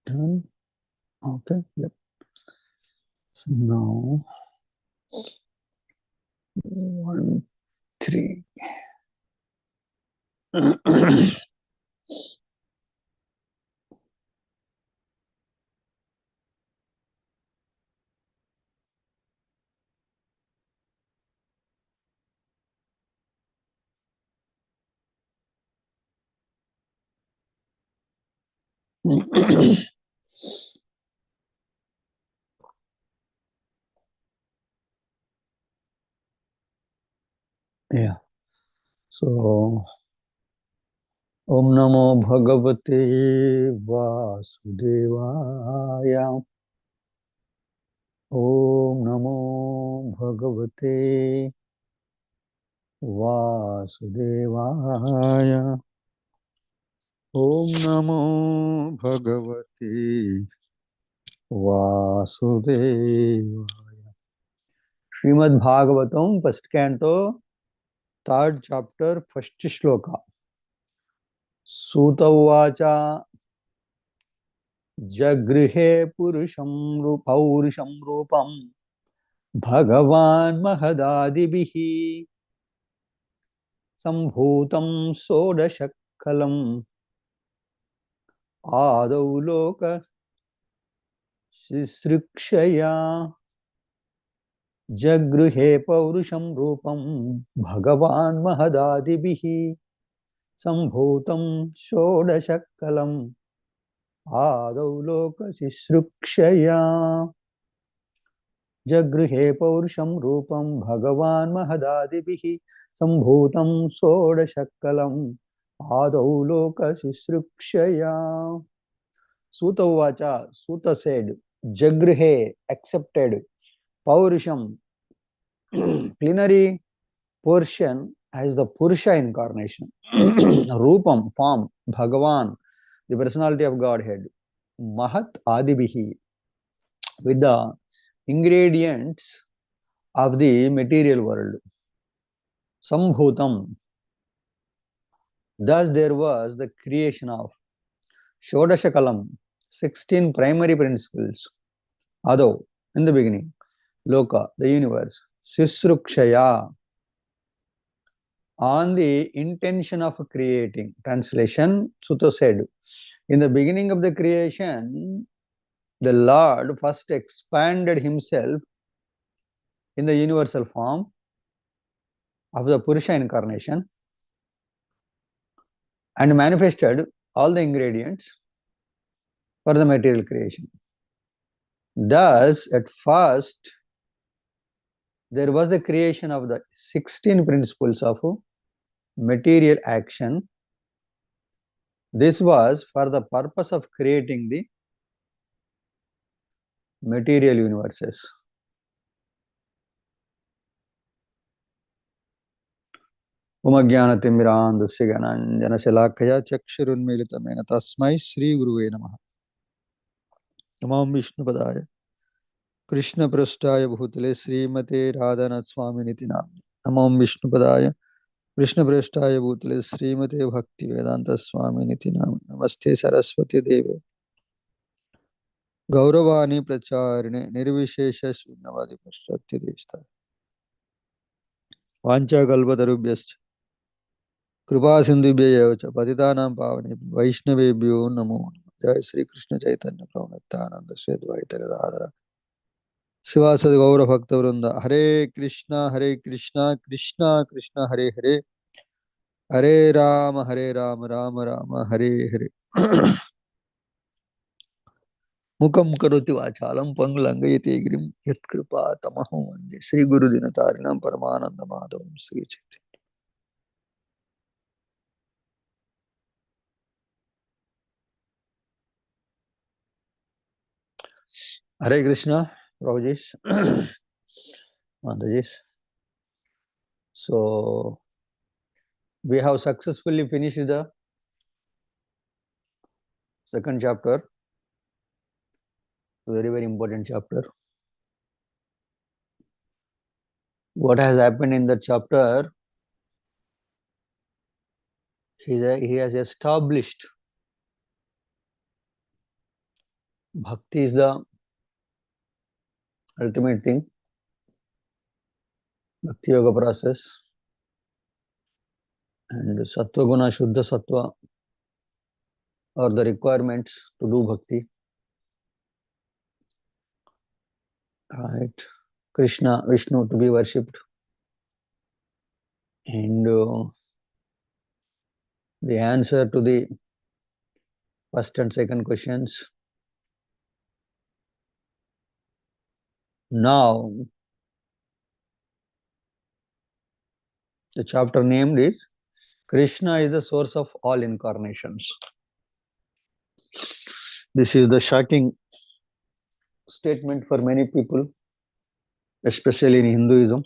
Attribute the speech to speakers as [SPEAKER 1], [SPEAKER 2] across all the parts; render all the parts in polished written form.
[SPEAKER 1] Done. Okay. Yep. So now 1, 3. Yeah. So Om Namo Bhagavate Vasudevaya. Om Namo Bhagavate Vasudevaya. Om Namo Bhagavate Vasudevaya. Srimad Bhagavatam, first canto, third chapter, first shloka. Suta Uvacha Jagrihe Purusham Rupam Bhagavan Mahadadibihi Sambhutam Sodashakalam Adau Loka Sisrikshaya Jagrihe Purusham Rupam Bhagavan Mahadadibihi Sambhutam Sodashakalam Adau Loka Sisrikshaya Jagrihe Paurusham Rupam Bhagavan Mahadadibihi Sambhutam Sodashakalam Adau Loka Sisrukshaya. Suta Uvacha, Suta said, Jagrihe accepted, Paurusham plenary portion as the Purusha incarnation, Rupam form, Bhagavan the personality of Godhead, Mahat Adibihi with the ingredients of the material world. Sambhutam. Thus there was the creation of Shodashakalam, 16 primary principles. Ado, in the beginning, Loka, the universe, Sisrukshaya, on the intention of creating. Translation, Sutta said, in the beginning of the creation, the Lord first expanded himself in the universal form of the Purusha incarnation and manifested all the ingredients for the material creation. Thus, at first, there was the creation of the 16 principles of material action. This was for the purpose of creating the material universes. Umajnanatimirandusya gananjana selakaya chakshurunmilitamena tasmai Shri Guruve Namaha. Namam Vishnupadaya Krishna Prasthaya Bhutale Srimate Radhanath Swaminiti Namni. Namam Vishnupadaya Krishna Prasthaya Bhutale Srimate Bhakti Vedanta Swaminiti Namni. Namaste Saraswati Deve Gauravani Pracharine Nirvishesha Shunyavadi Paschatya Deshta Vancha Kalpatarubhyascha Kripa Sindhubhya Evacha Patitanam Pavane Vaishnavebhyo Namo Jai Sri Krishna Chaitanya Prabhu Nityananda Sri Advaita Gadadhara Sivasadi Gaura Bhakta Vrinda Hare Krishna Krishna Krishna Hare Hare Hare Rama Rama Rama Hare Hare Mukam karoti vachalam panglangayate grim yatkripa tamaho vande Sri Guru Dinatarinam Paramananda Madhavam Sri Chaitanya. Hare Krishna, Prabhujis, Mandajis. So, we have successfully finished the second chapter, very, very important chapter. What has happened in the chapter? He has established Bhakti is the ultimate thing. Bhakti yoga process. And Sattva Guna Shuddha Sattva are the requirements to do bhakti. Right? Krishna, Vishnu to be worshipped. And the answer to the first and second questions. Now, the chapter named is Krishna is the source of all incarnations. This is the shocking statement for many people, especially in Hinduism.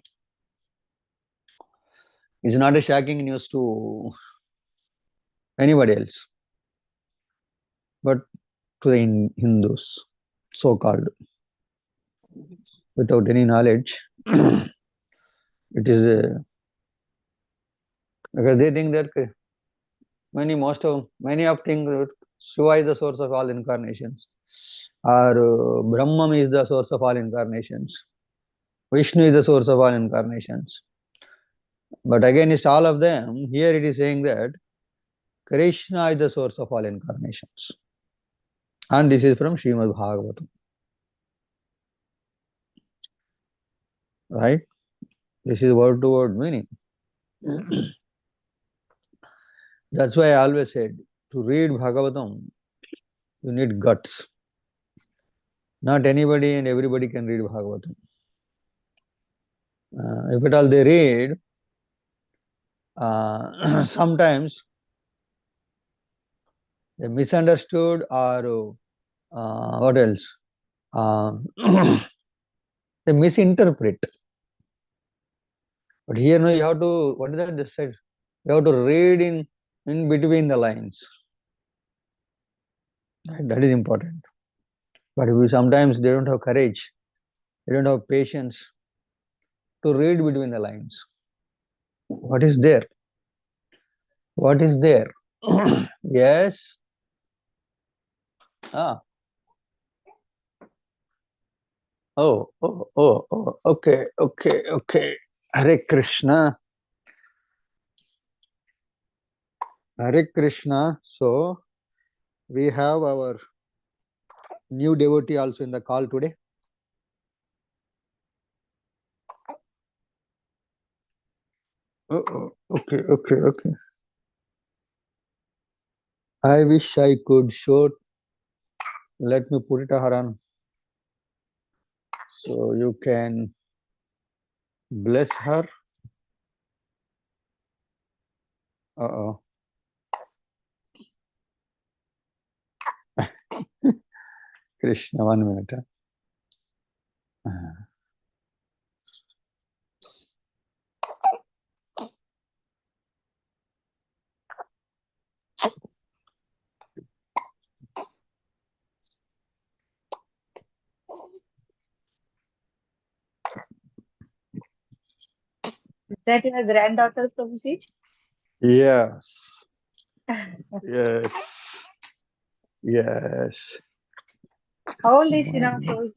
[SPEAKER 1] It's not a shocking news to anybody else, but to the Hindus, so-called, without any knowledge. It is because they think that many of things that Shiva is the source of all incarnations, or Brahman is the source of all incarnations, Vishnu is the source of all incarnations. But against all of them, here it is saying that Krishna is the source of all incarnations. And this is from Srimad Bhagavatam. Right? This is word to word meaning. That's why I always said, to read Bhagavatam, you need guts. Not anybody and everybody can read Bhagavatam. If at all they read, sometimes they misunderstood or what else? They misinterpret. But here no, you have to, what is that they said? You have to read in between the lines. Right? That is important. But sometimes they don't have courage, they don't have patience to read between the lines. What is there? What is there? Yes. Oh, okay. Hare Krishna. Hare Krishna. So, we have our new devotee also in the call today. Okay. I wish I could show. Let me put it on. So you can bless her. Krishna, 1 minute.
[SPEAKER 2] Is that your granddaughter, Prabhuji?
[SPEAKER 1] Yes. Yes.
[SPEAKER 2] How old is she now, Prabhuji?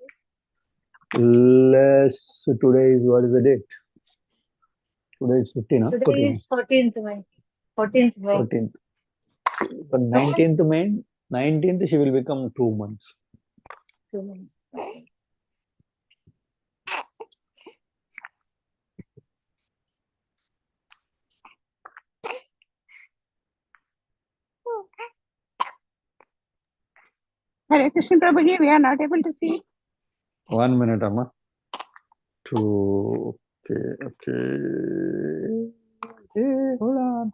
[SPEAKER 1] Today is, what is the date? Today is 15, huh?
[SPEAKER 2] Today is 14th May. 14th May.
[SPEAKER 1] 14th. But 19th May, 19th she will become 2 months.
[SPEAKER 2] 2 months.
[SPEAKER 3] Hare Krishna Prabhuji, we are not able to see.
[SPEAKER 1] 1 minute, Amma. Okay. Hold on.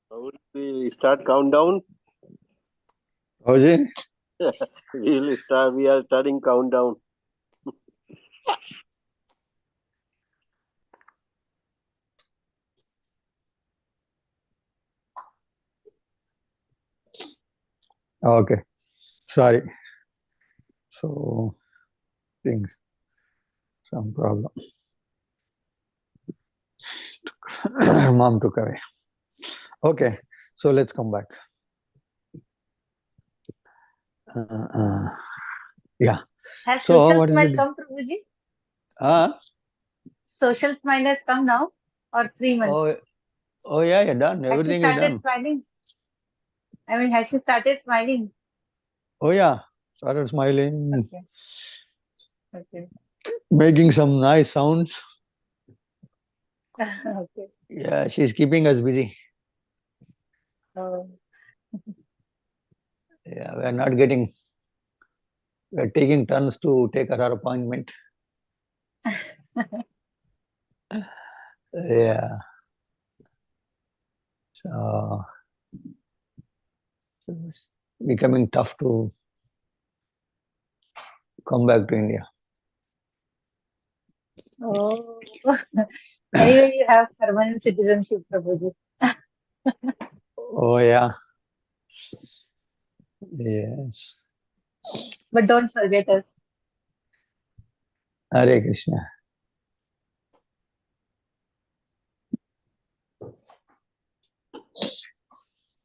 [SPEAKER 4] Will we start countdown?
[SPEAKER 1] Howji?
[SPEAKER 4] We are starting countdown.
[SPEAKER 1] Okay. Sorry. So, things, some problem. Mom took away. Okay. So let's come back. Yeah.
[SPEAKER 2] Has
[SPEAKER 1] So
[SPEAKER 2] social
[SPEAKER 1] what is
[SPEAKER 2] smile
[SPEAKER 1] it?
[SPEAKER 2] come, Prabhuji?
[SPEAKER 1] Social
[SPEAKER 2] Smile has come now, or 3 months?
[SPEAKER 1] Yeah, done.
[SPEAKER 2] Has she
[SPEAKER 1] Everything is
[SPEAKER 2] started
[SPEAKER 1] done.
[SPEAKER 2] smiling? I mean, has she started smiling?
[SPEAKER 1] Oh yeah, started smiling,
[SPEAKER 2] Okay. Okay.
[SPEAKER 1] making some nice sounds.
[SPEAKER 2] Okay.
[SPEAKER 1] Yeah, she's keeping us busy.
[SPEAKER 2] Oh.
[SPEAKER 1] Yeah, we're taking turns to take her appointment. Yeah. So it's becoming tough to come back to India.
[SPEAKER 2] Oh. Anyway, you have permanent citizenship, Prabhuji.
[SPEAKER 1] Oh yeah. Yes.
[SPEAKER 2] But don't forget us.
[SPEAKER 1] Hare Krishna.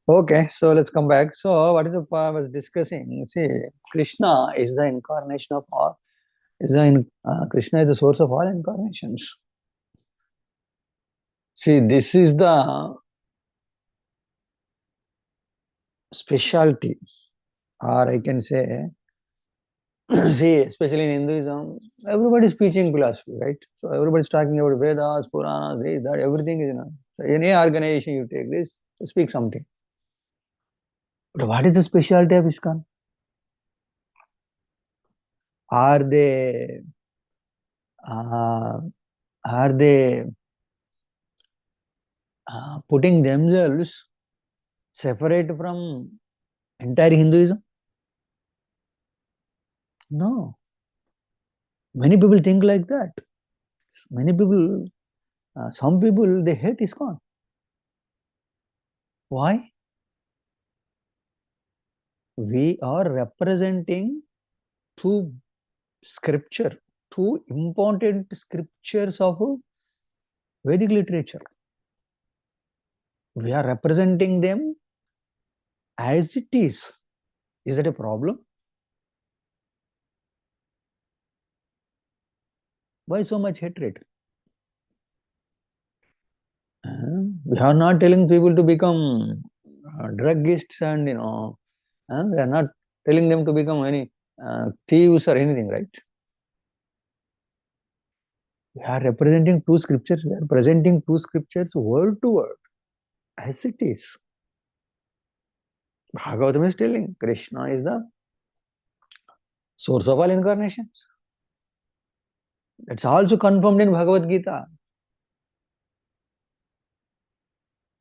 [SPEAKER 1] Okay, so let's come back. So what is the I was discussing? See, Krishna is the incarnation of all. Krishna is the source of all incarnations. See, this is the specialty, or I can say, see, especially in Hinduism, everybody is preaching philosophy, right? So everybody is talking about Vedas, Puranas, this, that, everything is, So any organization you take this, speak something. But what is the specialty of ISKCON? Are they, uh, are they putting themselves separate from entire Hinduism? No. Many people think like that. Many people, some people, they hate ISKCON. Why? We are representing two two important scriptures of Vedic literature. We are representing them as it is. Is that a problem? Why so much hatred? We are not telling people to become druggists and we are not telling them to become any thieves or anything, right? We are representing two scriptures. We are presenting two scriptures word to word as it is. Bhagavatam is telling Krishna is the source of all incarnations. That's also confirmed in Bhagavad Gita.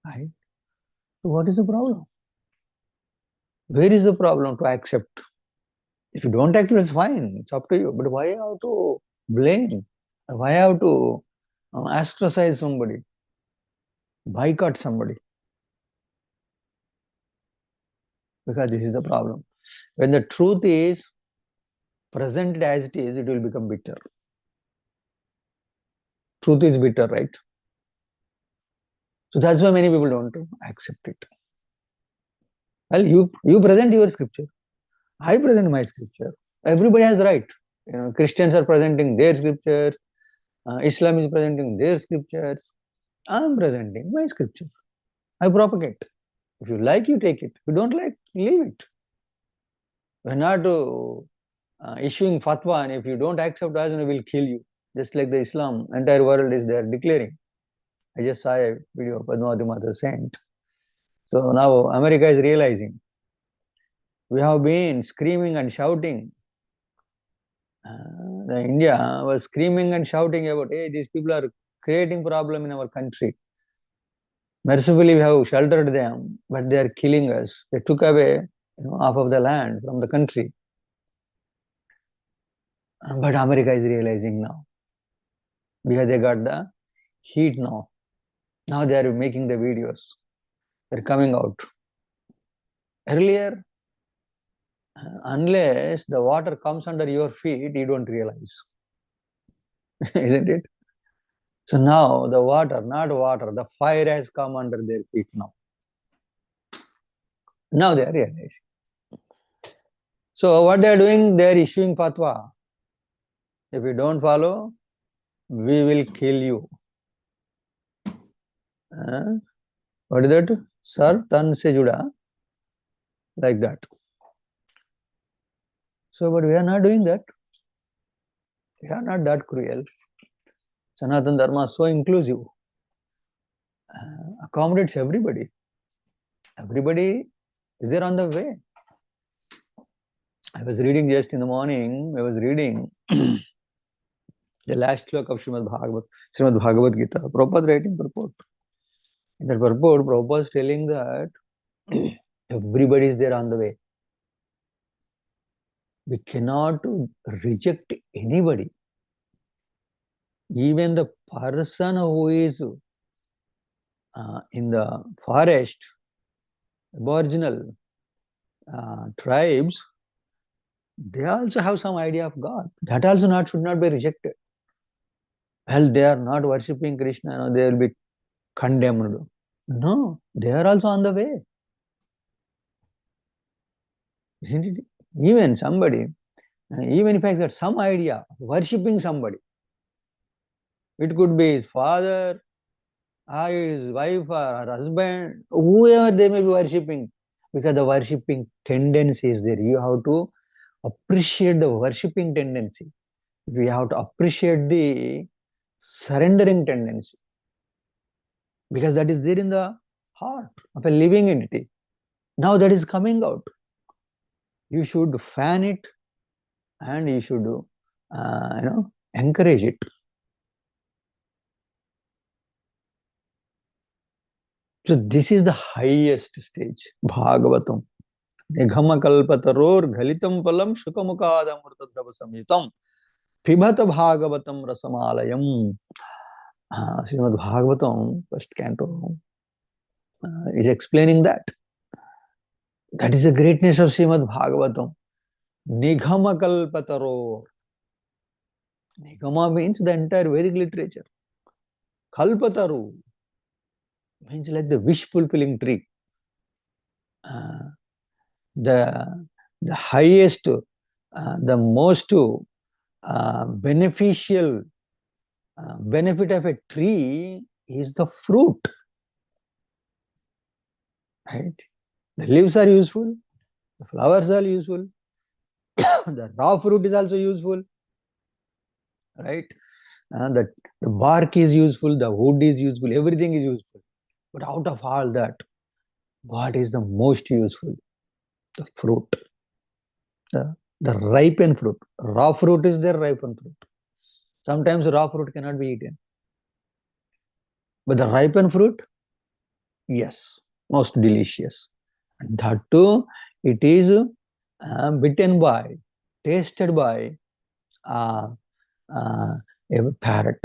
[SPEAKER 1] Right? So what is the problem? Where is the problem to accept? If you don't accept, it's fine. It's up to you. But why have to blame? Why have to ostracize somebody? Boycott somebody? Because this is the problem. When the truth is presented as it is, it will become bitter. Truth is bitter, right? So that's why many people don't accept it. Well, you present your scripture. I present my scripture. Everybody has right. Christians are presenting their scripture. Islam is presenting their scriptures. I am presenting my scripture. I propagate. If you like, you take it. If you don't like, leave it. We're not issuing fatwa, and if you don't accept us, we will kill you. Just like the Islam, entire world is there declaring. I just saw a video of Padmavati Mata sent. So now America is realizing. We have been screaming and shouting. The India was screaming and shouting about, hey, these people are creating problem in our country. Mercifully, we have sheltered them, but they are killing us. They took away half of the land from the country. But America is realizing now because they got the heat now. Now they are making the videos. They're coming out. Earlier, unless the water comes under your feet, you don't realize. Isn't it? So now the water, not water, the fire has come under their feet now. Now they are realizing. So what they are doing? They are issuing fatwa. If you don't follow, we will kill you. What is that? Sir, tan se juda. Like that. So, but we are not doing that. We are not that cruel. Sanatana Dharma is so inclusive. Accommodates everybody. Everybody is there on the way. I was reading just in the morning, I was reading the last sloka of Srimad Bhagavad Gita. Prabhupada writing purport. In that purport, Prabhupada is telling that everybody is there on the way. We cannot reject anybody. Even the person who is in the forest, aboriginal tribes, they also have some idea of God. That also should not be rejected. Well, they are not worshipping Krishna, they will be condemned. No, they are also on the way. Isn't it? Even somebody, even if I got some idea of worshipping somebody, it could be his father, or his wife, or her husband, whoever they may be worshipping, because the worshipping tendency is there. You have to appreciate the worshipping tendency. We have to appreciate the surrendering tendency, because that is there in the heart of a living entity. Now that is coming out. You should fan it and you should encourage it. So this is the highest stage, Bhagavatam. Nighama kalpataror ghalitam palam shukamukadamurtadrava samyutam pibhata Bhagavatam rasamalayam. Srimad Bhagavatam, first canto, is explaining that. That is the greatness of Srimad Bhagavatam. Nighama kalpataror. Nighama means the entire Vedic literature. Kalpataru means like the wish fulfilling tree. The highest, the most beneficial benefit of a tree is the fruit. Right? The leaves are useful, the flowers are useful, the raw fruit is also useful. Right? The bark is useful, the wood is useful, everything is useful. But out of all that, what is the most useful? The fruit. The ripened fruit. Raw fruit is there, ripened fruit. Sometimes raw fruit cannot be eaten. But the ripened fruit, yes, most delicious. And that too, it is bitten by, tasted by a parrot.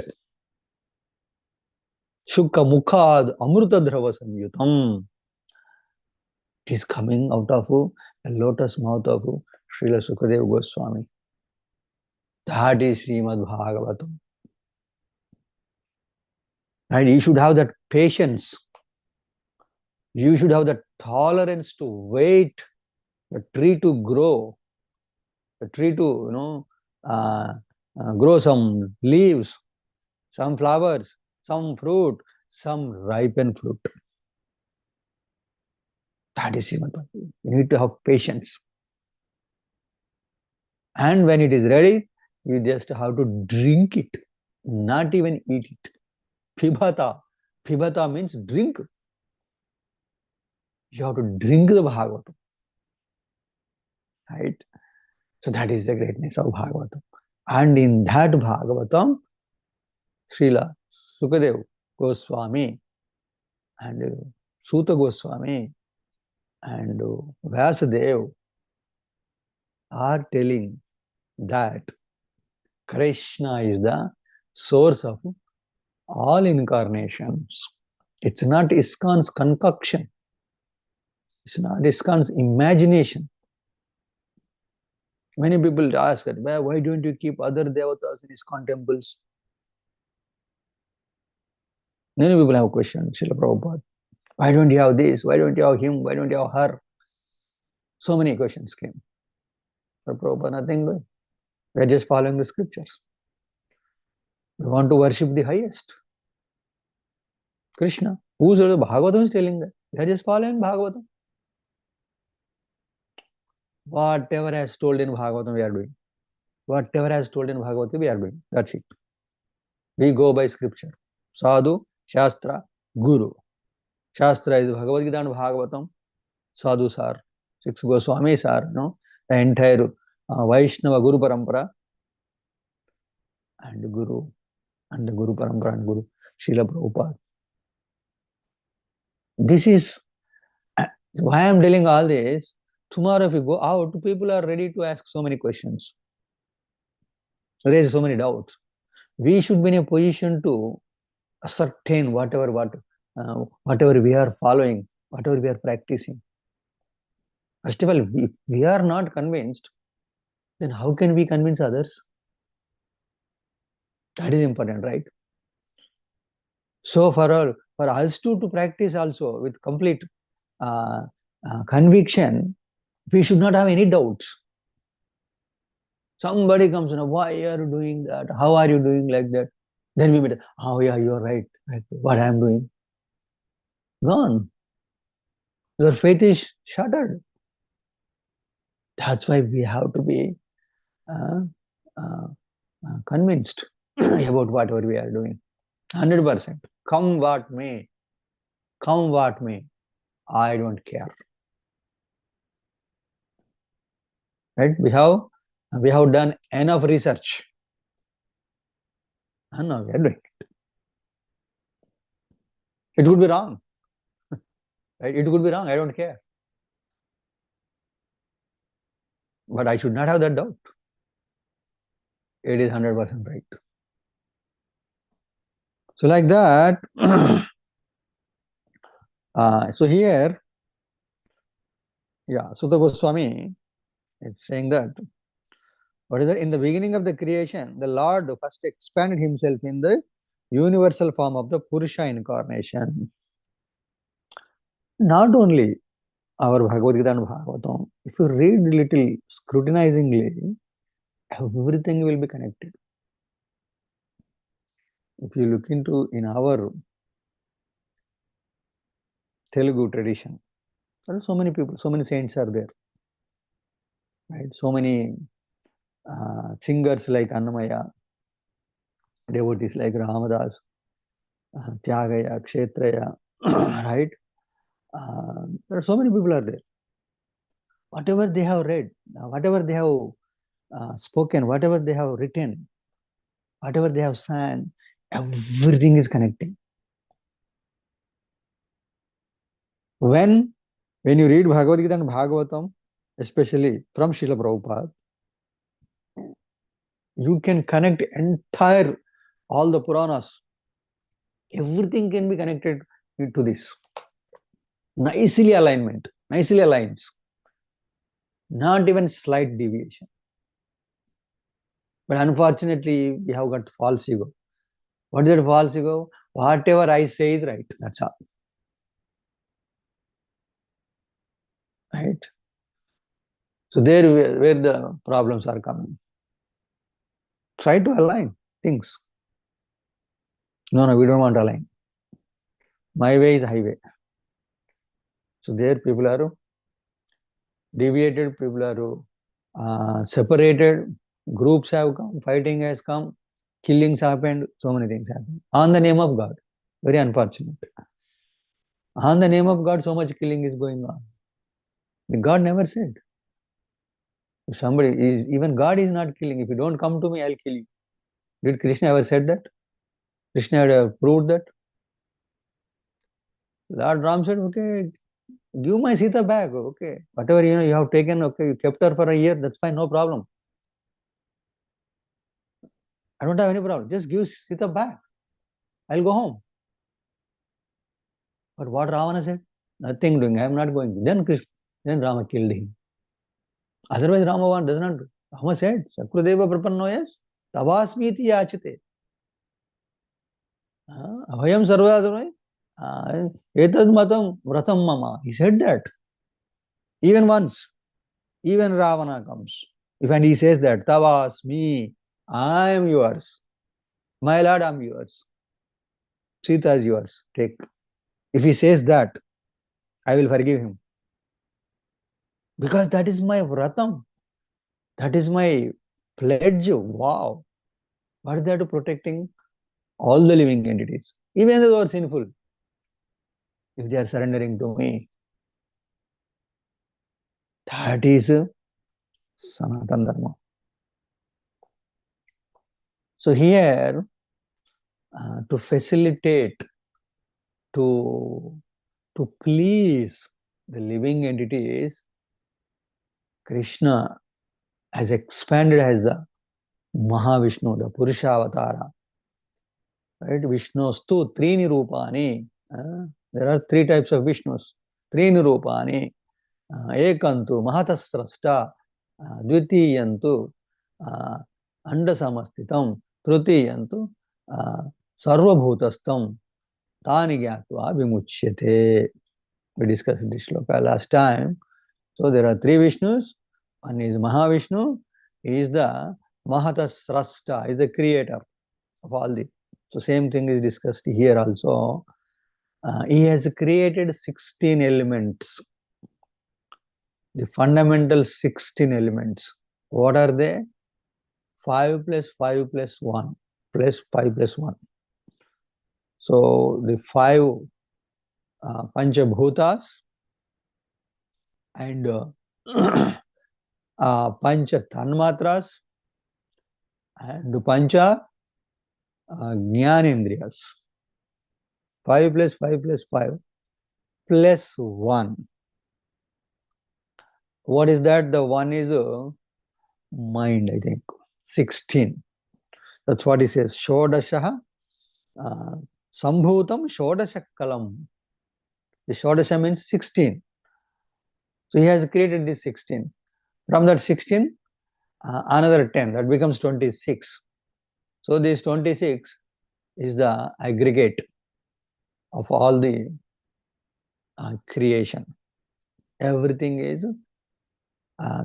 [SPEAKER 1] Shukha mukhad amruta dhrava samyutam. It is coming out of the lotus mouth of Srila Sukadeva Goswami. That is Srimad Bhagavatam. And you should have that patience. You should have that tolerance to wait the tree to grow, the tree to grow some leaves, some flowers, some fruit, some ripened fruit. That is Srimad Bhagavatam. You need to have patience. And when it is ready, you just have to drink it, not even eat it. Pibhata. Pibhata means drink. You have to drink the Bhagavatam. Right? So that is the greatness of Bhagavatam. And in that Bhagavatam, Srila Sukadeva Goswami and Suta Goswami and Vyasadeva are telling that Krishna is the source of all incarnations. It's not ISKCON's concoction. It's not ISKCON's imagination. Many people ask that, why don't you keep other devatas in ISKCON temples? Many people have questioned Srila Prabhupada. Why don't you have this? Why don't you have him? Why don't you have her? So many questions came. For Prabhupada, nothing doing. We are just following the scriptures. We want to worship the highest, Krishna. Who's the Bhagavatam is telling that? We are just following Bhagavatam. Whatever has told in Bhagavatam, we are doing. Whatever has told in Bhagavatam, we are doing. That's it. We go by scripture. Sadhu, Shastra, Guru. Shastra is Bhagavad Gita and Bhagavatam. Sadhu sar, six Goswami sar, no? The entire Vaishnava Guru Parampara and Guru and the Guru Parampara and Guru Srila Prabhupada. This is why I am telling all this. Tomorrow, if you go out, people are ready to ask so many questions, raise so many doubts. We should be in a position to ascertain whatever we are following, whatever we are practicing. First of all, if we are not convinced, then how can we convince others? That is important, right? So for us to practice also with complete conviction, we should not have any doubts. Somebody comes, why are you doing that? How are you doing like that? Then we meet, oh yeah, you are right. What I am doing. Gone. Your faith is shattered. That's why we have to be convinced about whatever we are doing. 100%. Come what may. Come what may. I don't care. Right? We have done enough research. And now we are doing it. It would be wrong. Right? It could be wrong. I don't care. But I should not have that doubt. It is 100% right. So like that, so here, yeah, Sutta Goswami is saying that, what is that? In the beginning of the creation, the Lord first expanded himself in the universal form of the Purusha incarnation. Not only our Bhagavad Gita and Bhagavatam, if you read little scrutinizingly, everything will be connected. If you look into in our Telugu tradition, there are so many people, so many saints are there, right? So many singers like Annamaya, devotees like Ramadas, Tyagaya, Kshetraya, right? There are so many people are there. Whatever they have read, whatever they have spoken, whatever they have written, whatever they have sang, everything is connecting. When you read Bhagavad Gita and Bhagavatam, especially from Srila Prabhupada, you can connect entire, all the Puranas. Everything can be connected to this. Nicely aligns. Not even slight deviation. But unfortunately, we have got false ego. What is that false ego? Whatever I say is right. That's all. Right? So there where the problems are coming. Try to align things. No, we don't want to align. My way is highway. So there people are deviated, people are separated, groups have come, fighting has come, killings happened, so many things happened. On the name of God. Very unfortunate. On the name of God, so much killing is going on. God never said. If somebody is, even God is not killing. If you don't come to me, I'll kill you. Did Krishna ever said that? Krishna had proved that? Lord Ram said, okay, give my Sita back, okay. Whatever you have taken, okay, you kept her for a year, that's fine, no problem. I don't have any problem. Just give Sita back. I'll go home. But what Ravana said? Nothing doing, I am not going. Then Rama killed him. Otherwise, Rama does not do. Rama said, Sakrudeva prapannoyas tavasmiti yachate. Abhayam sarvadhanai etad matam vratam mama. He said that. Even once. Even Ravana comes. And he says that, Tavas, me, I am yours. My Lord, I am yours. Sita is yours. Take. If he says that, I will forgive him. Because that is my vratam. That is my pledge. Wow. What is that to protecting all the living entities? Even though they are sinful. If they are surrendering to me, that is Sanatana Dharma. So here, to facilitate, to please the living entities, Krishna has expanded as the Mahavishnu, the Purusha Avatara. Right? Vishnustu Trini Rupani. There are three types of Vishnus. Trini Rupani. Ekantu Mahatasrashta. Dvitiyantu Andasamasthitam. Trutiyantu Sarvabhutastam. Tani Gyatva Vimuchyate. We discussed this shloka last time. So there are three Vishnus. One is Mahavishnu. He is the Mahatasrashta, is the creator of all the. So same thing is discussed here also. He has created 16 elements. The fundamental 16 elements. What are they? 5 plus 5 plus 1 plus 5 plus 1. So the 5 Panchabhutas and Pancha Tanmatras and Pancha Jnanendriyas. 5 plus 5 plus 5 plus 1. What is that? The 1 is mind, I think. 16. That's what he says. Shodashaha Sambhutam Shodashakalam. The Shodasha means 16. So he has created this 16. From that 16, another 10. That becomes 26. So this 26 is the aggregate of all the creation. Everything is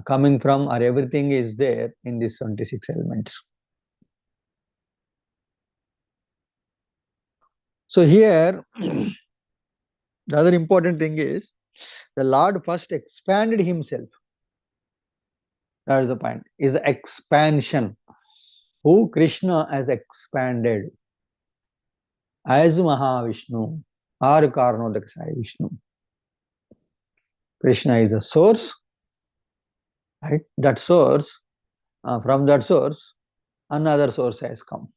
[SPEAKER 1] coming from, or everything is there in these 26 elements. So here, the other important thing is, the Lord first expanded himself. That is the point. Is the expansion. Who Krishna has expanded as Mahavishnu or Karnodakasaya Vishnu. Krishna is the source. Right? That source, from that source, another source has come.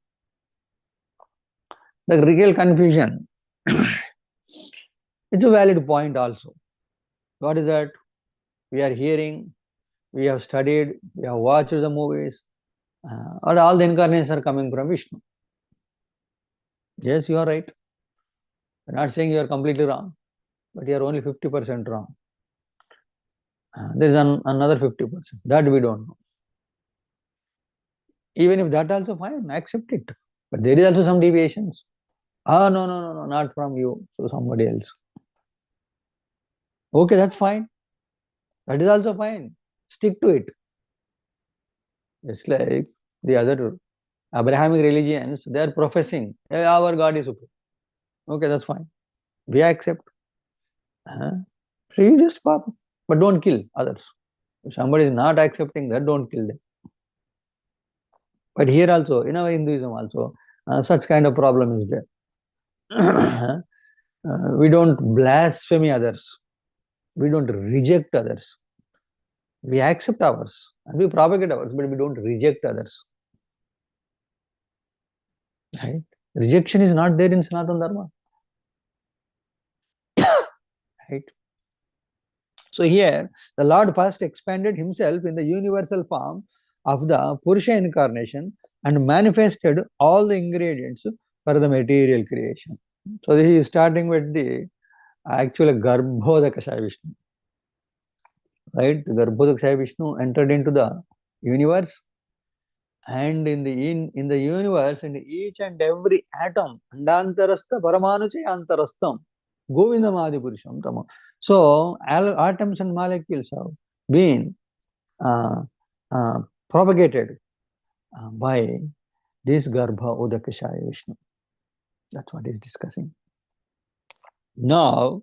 [SPEAKER 1] The real confusion, it's a valid point also. What is that? We are hearing, we have studied, we have watched the movies, and all the incarnations are coming from Vishnu. Yes, you are right. I'm not saying you are completely wrong, but you are only 50% wrong. There is another 50%. That we don't know. Even if that also fine, accept it. But there is also some deviations. No, not from you, so somebody else. Okay, that's fine. That is also fine. Stick to it. It's like the other Abrahamic religions, they are professing, hey, our God is supreme. Okay, that's fine. We accept. So you just pop, but don't kill others. If somebody is not accepting that, don't kill them. But here also, in our Hinduism also, such kind of problem is there. We don't blaspheme others. We don't reject others. We accept ours and we propagate ours, but we don't reject others. Right? Rejection is not there in Sanatana Dharma. Right? So here, the Lord first expanded himself in the universal form of the Purusha incarnation and manifested all the ingredients for the material creation. So he is starting with the actual Garbhodakasaya Vishnu. Right? The Garbhodakasaya Vishnu entered into the universe, and in the universe, in each and every atom, Andantarastha Paramanuche Antarastham Govindam Adi Purusham Tama. So atoms and molecules have been uh, propagated by this Garbha Udakashaya Vishnu. That's what he's discussing. Now,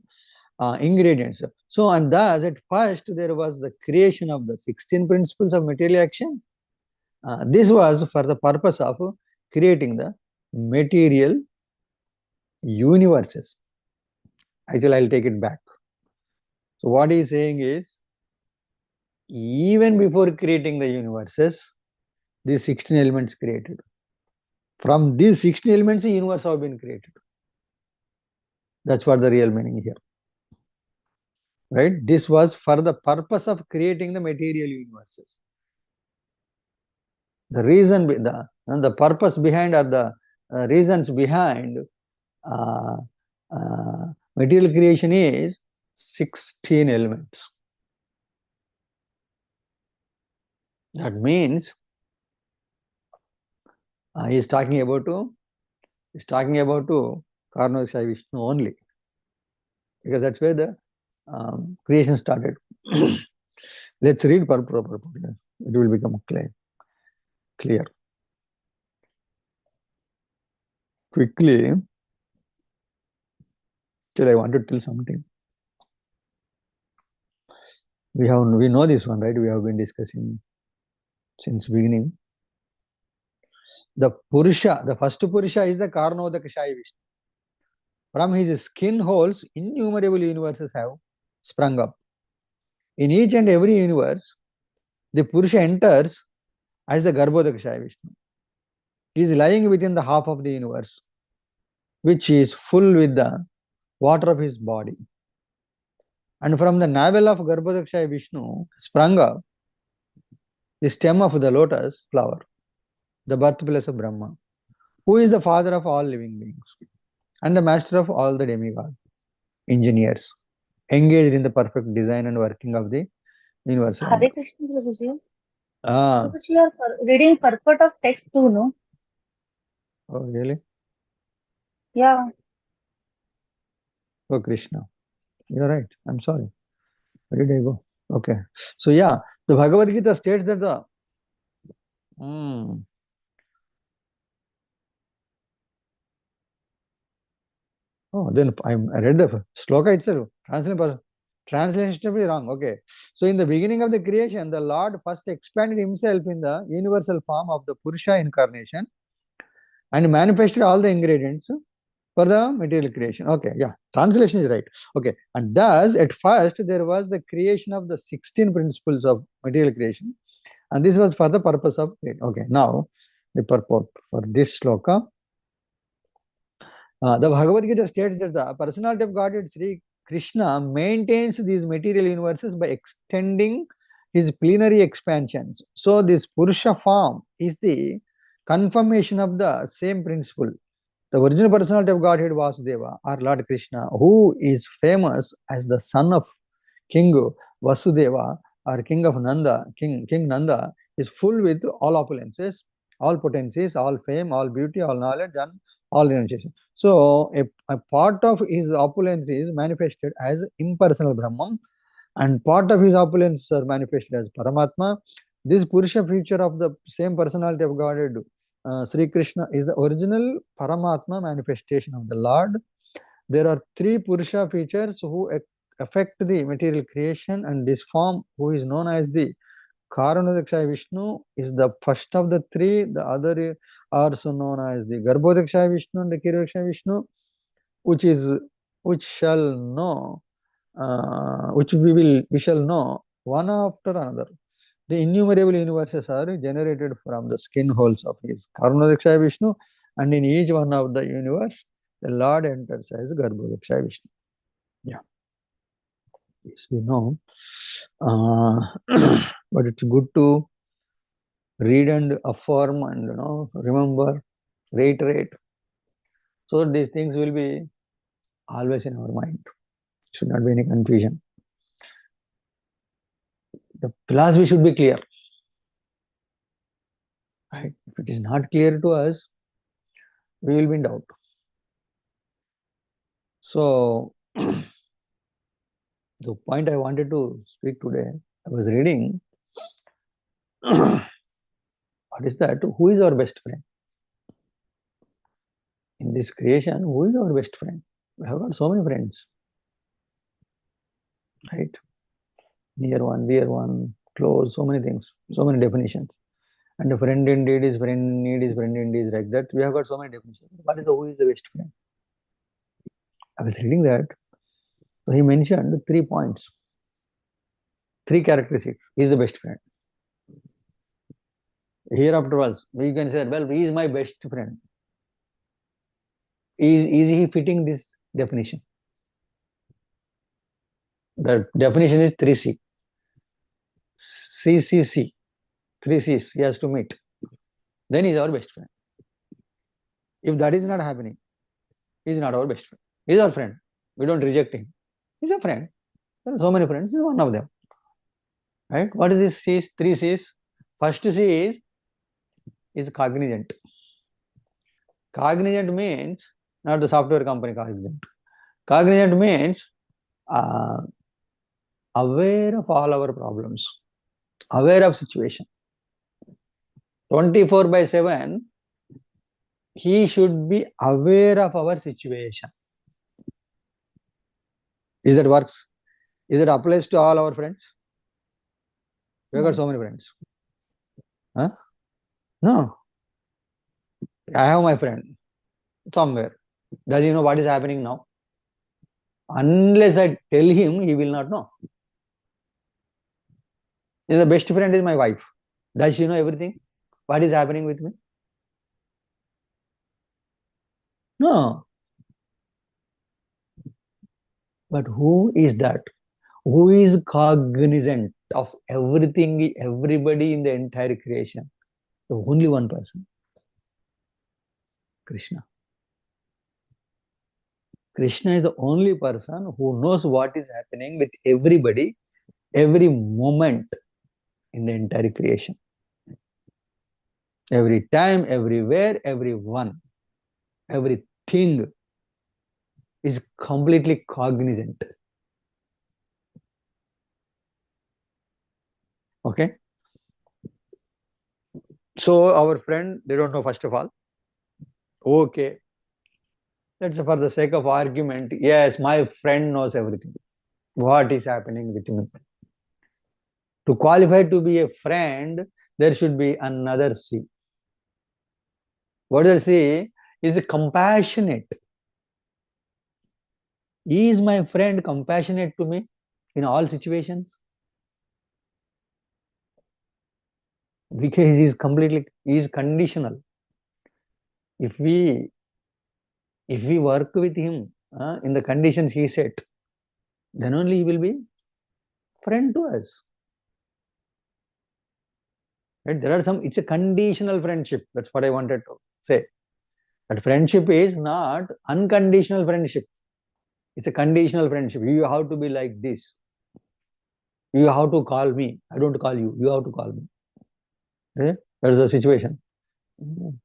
[SPEAKER 1] ingredients. So, and thus at first there was the creation of the 16 principles of material action. This was for the purpose of creating the material universes. Actually, I'll take it back. So, what he's saying is, even before creating the universes, these 16 elements created. From these 16 elements, the universe have been created. That's what the real meaning here. Right? This was for the purpose of creating the material universes. The reason, the purpose behind, or the reasons behind material creation is 16 elements. That means he is talking about Karnodakshaya Vishnu only, because that's where the creation started. Let's read proper. It will become clear. Quickly, till I want to tell something. We know this one, right? We have been discussing since beginning. The Purusha, the first Purusha is the Karnodakashaya Vishnu. From his skin holes, innumerable universes have sprung up. In each and every universe, the Purusha enters as the Garbhodakashaya Vishnu. He is lying within the half of the universe, which is full with the water of his body. And from the navel of Garbhodakashaya Vishnu sprung up the stem of the lotus flower, the birthplace of Brahma, who is the father of all living beings and the master of all the demigods, engineers, engaged in the perfect design and working of the universal order.
[SPEAKER 2] Hare Krishna, Prabhuji.
[SPEAKER 1] Ah,
[SPEAKER 2] Prabhuji, you are reading purport of text too, no?
[SPEAKER 1] oh really?
[SPEAKER 2] Yeah.
[SPEAKER 1] Oh Krishna, you're right. I'm sorry. Where did I go? Okay. So yeah, the Bhagavad Gita states that the then I read the sloka itself. Translation to be wrong. Okay. So in the beginning of the creation, the Lord first expanded himself in the universal form of the Purusha incarnation and manifested all the ingredients for the material creation. Okay, yeah, translation is right. Okay, and thus at first there was the creation of the 16 principles of material creation, and this was for the purpose of it. Okay, now the purport for this sloka. The Bhagavad Gita states that the personality of Godhead Sri Krishna maintains these material universes by extending his plenary expansions. So this Purusha form is the confirmation of the same principle. The original personality of Godhead Vasudeva, or Lord Krishna, who is famous as the son of King Vasudeva or King of Nanda, King Nanda, is full with all opulences, all potencies, all fame, all beauty, all knowledge, and all renunciation. So a part of his opulence is manifested as impersonal Brahman, and part of his opulence are manifested as Paramatma. This Purusha feature of the same personality of Godhead, Sri Krishna, is the original Paramatma manifestation of the Lord. There are three Purusha features who affect the material creation, and this form, who is known as the Karanodakshaya Vishnu, is the first of the three. The other are also known as the Garbhodakshaya Vishnu and the Kirodakshaya Vishnu, which shall know, which we shall know one after another. The innumerable universes are generated from the skin holes of his Karanodakshaya Vishnu, and in each one of the universe, the Lord enters as Garbhodakshaya Vishnu. Yeah, yes, we know. But it's good to read and affirm and remember, reiterate. So these things will be always in our mind. Should not be any confusion. The philosophy should be clear. Right? If it is not clear to us, we will be in doubt. So the point I wanted to speak today, I was reading What is that? Who is our best friend? In this creation, who is our best friend? We have got so many friends, right? Near one, dear one, close, so many things, so many definitions. And a friend indeed is friend in need is friend indeed, like that. We have got so many definitions. What is who is the best friend? I was reading that. So he mentioned 3 points, 3 characteristics. He is the best friend. Here afterwards, we can say, well, he is my best friend. Is he fitting this definition? The definition is 3C. CCC. 3 C's he has to meet. Then he is our best friend. If that is not happening, he is not our best friend. He is our friend. We don't reject him. He is a friend. There are so many friends. He is one of them. Right? What is this C's? 3 C's. First C is cognizant. Cognizant means not the software company cognizant. Cognizant means aware of all our problems, aware of situation. 24/7, he should be aware of our situation. Is that works? Is it applies to all our friends? We have got so many friends. Huh? No. I have my friend somewhere. Does he know what is happening now? Unless I tell him, he will not know. The best friend is my wife. Does she know everything? What is happening with me? No. But who is that? Who is cognizant of everything, everybody in the entire creation? So only one person. Krishna. Krishna is the only person who knows what is happening with everybody, every moment in the entire creation. Every time, everywhere, everyone, everything is completely cognizant. Okay? So our friend, they don't know first of all. Okay. Let's say for the sake of argument, yes, my friend knows everything. What is happening with me? To qualify to be a friend, there should be another C. What is C? Is compassionate. Is my friend compassionate to me in all situations? Because he is conditional. If we work with him in the conditions he set, then only he will be friend to us. Right? It's a conditional friendship. That's what I wanted to say. But friendship is not unconditional friendship. It's a conditional friendship. You have to be like this. You have to call me. I don't call you. You have to call me. Okay? That is the situation.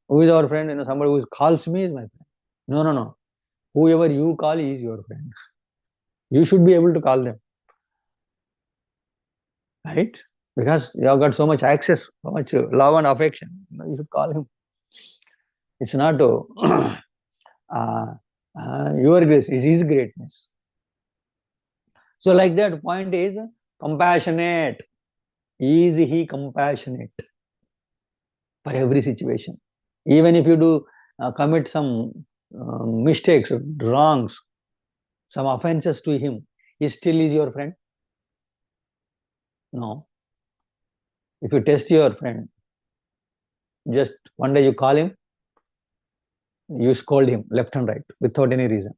[SPEAKER 1] Who is our friend? Somebody who calls me is my friend. No. Whoever you call is your friend. You should be able to call them. Right? Because you have got so much access, so much love and affection. You should call him. It's not your grace, it is greatness. So like that, point is compassionate. Is he compassionate for every situation? Even if you do commit some mistakes, wrongs, some offenses to him, he still is your friend? No. If you test your friend, just one day you call him, you scold him left and right without any reason.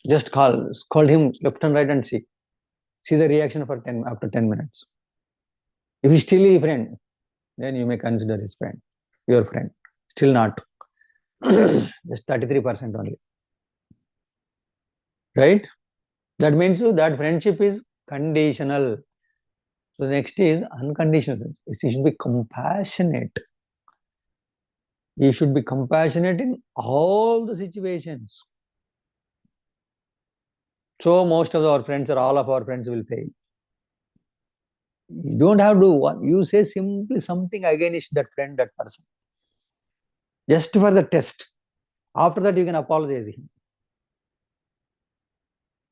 [SPEAKER 1] Just scold him left and right and see the reaction for after 10 minutes. If he still is a friend, then you may consider his friend, your friend. Still not. Just 33% only. Right? That means that friendship is conditional. So next is unconditional. He should be compassionate. He should be compassionate in all the situations. So most of our friends or all of our friends will fail. You don't have to one. You say simply something against that friend, that person, just for the test. After that, you can apologize him.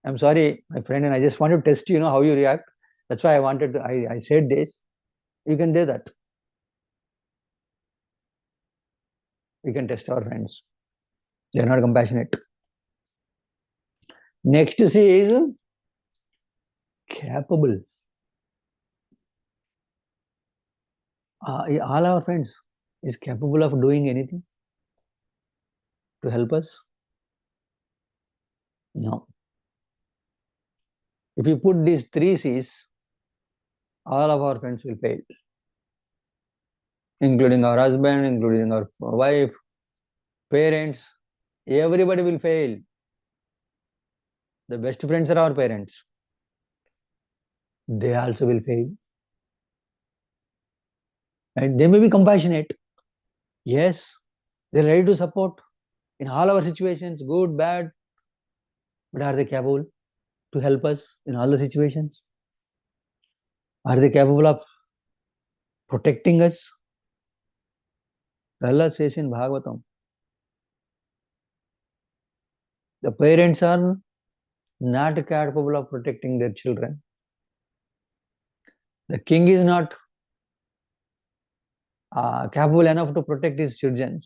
[SPEAKER 1] I'm sorry, my friend, and I just want to test you know how you react. That's why I wanted to. I said this. You can do that. We can test our friends. They are not compassionate. Next C is capable. All our friends is capable of doing anything to help us? No. If you put these three C's, all of our friends will fail, including our husband, including our wife, parents. Everybody will fail. The best friends are our parents. They also will fail. And they may be compassionate. Yes, they're ready to support in all our situations, good, bad. But are they capable to help us in all the situations? Are they capable of protecting us? Allah says in Bhagavatam, the parents are not capable of protecting their children. The king is not capable enough to protect his children.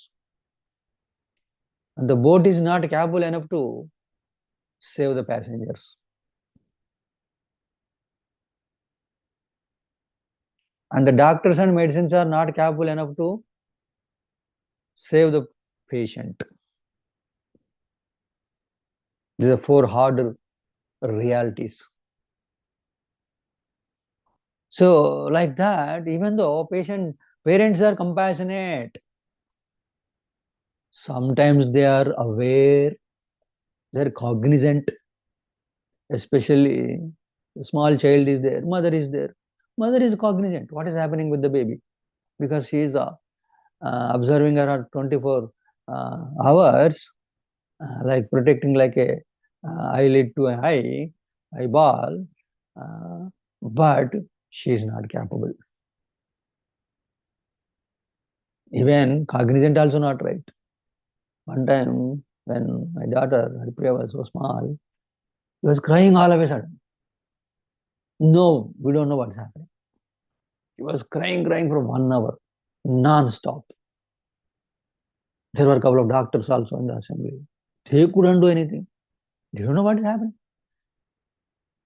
[SPEAKER 1] And the boat is not capable enough to save the passengers. And the doctors and medicines are not capable enough to save the patient. These are four hard realities. So, like that, even though parents are compassionate, sometimes they are aware, they're cognizant, especially a small child is there, mother is there. Mother is cognizant what is happening with the baby because she is observing her 24 hours, like protecting like a eyelid to an eyeball, but she is not capable. Even cognizant also not right. One time when my daughter, Harpriya, was so small, she was crying all of a sudden. No, we don't know what's happening. She was crying for 1 hour, non-stop. There were a couple of doctors also in the assembly. They couldn't do anything. They don't know what is happening.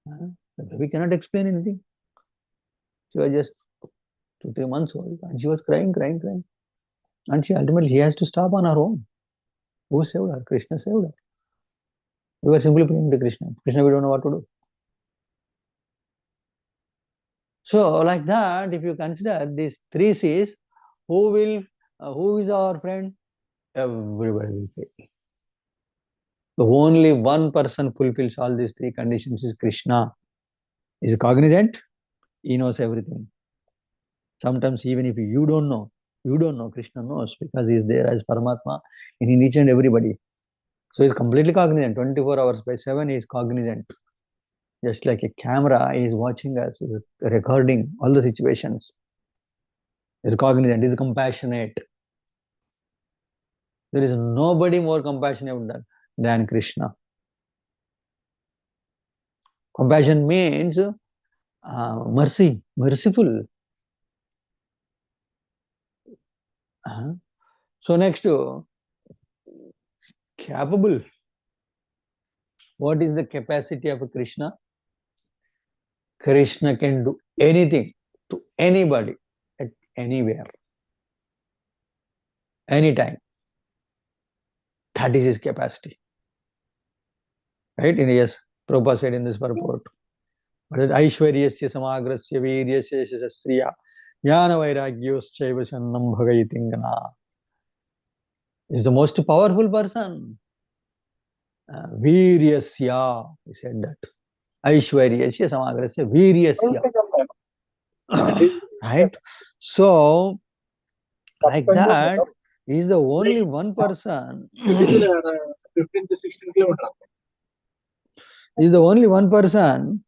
[SPEAKER 1] The baby cannot explain anything. She was just 2-3 months old and she was crying. And she has to stop on her own. Who saved her? Krishna saved her. We were simply praying to Krishna. Krishna, we don't know what to do. So, like that, if you consider these three C's, who is our friend? Everybody will fail. The only one person fulfills all these three conditions is Krishna. He is cognizant. He knows everything. Sometimes even if you don't know, Krishna knows because he is there as Paramatma in each and everybody. So he is completely cognizant. 24 hours by 7 he is cognizant. Just like a camera, he is watching us, he is recording all the situations. He is cognizant, he is compassionate. There is nobody more compassionate than Krishna. Compassion means mercy, merciful. So next, capable. What is the capacity of Krishna? Krishna can do anything to anybody at anywhere, anytime. That is his capacity. Right? Yes, Prabhupada said in this purport. Aishwaryasya samagrasya viryasya shasasriya jnana vairagyoschaiva sannam bhagayitingana. Is the most powerful person. Viryasya, he said that. Aishwaryasya samagrasya viryasya. Right? So, like that, he is the only one person.
[SPEAKER 5] 15 to 16 kilometers.
[SPEAKER 1] He is the only one person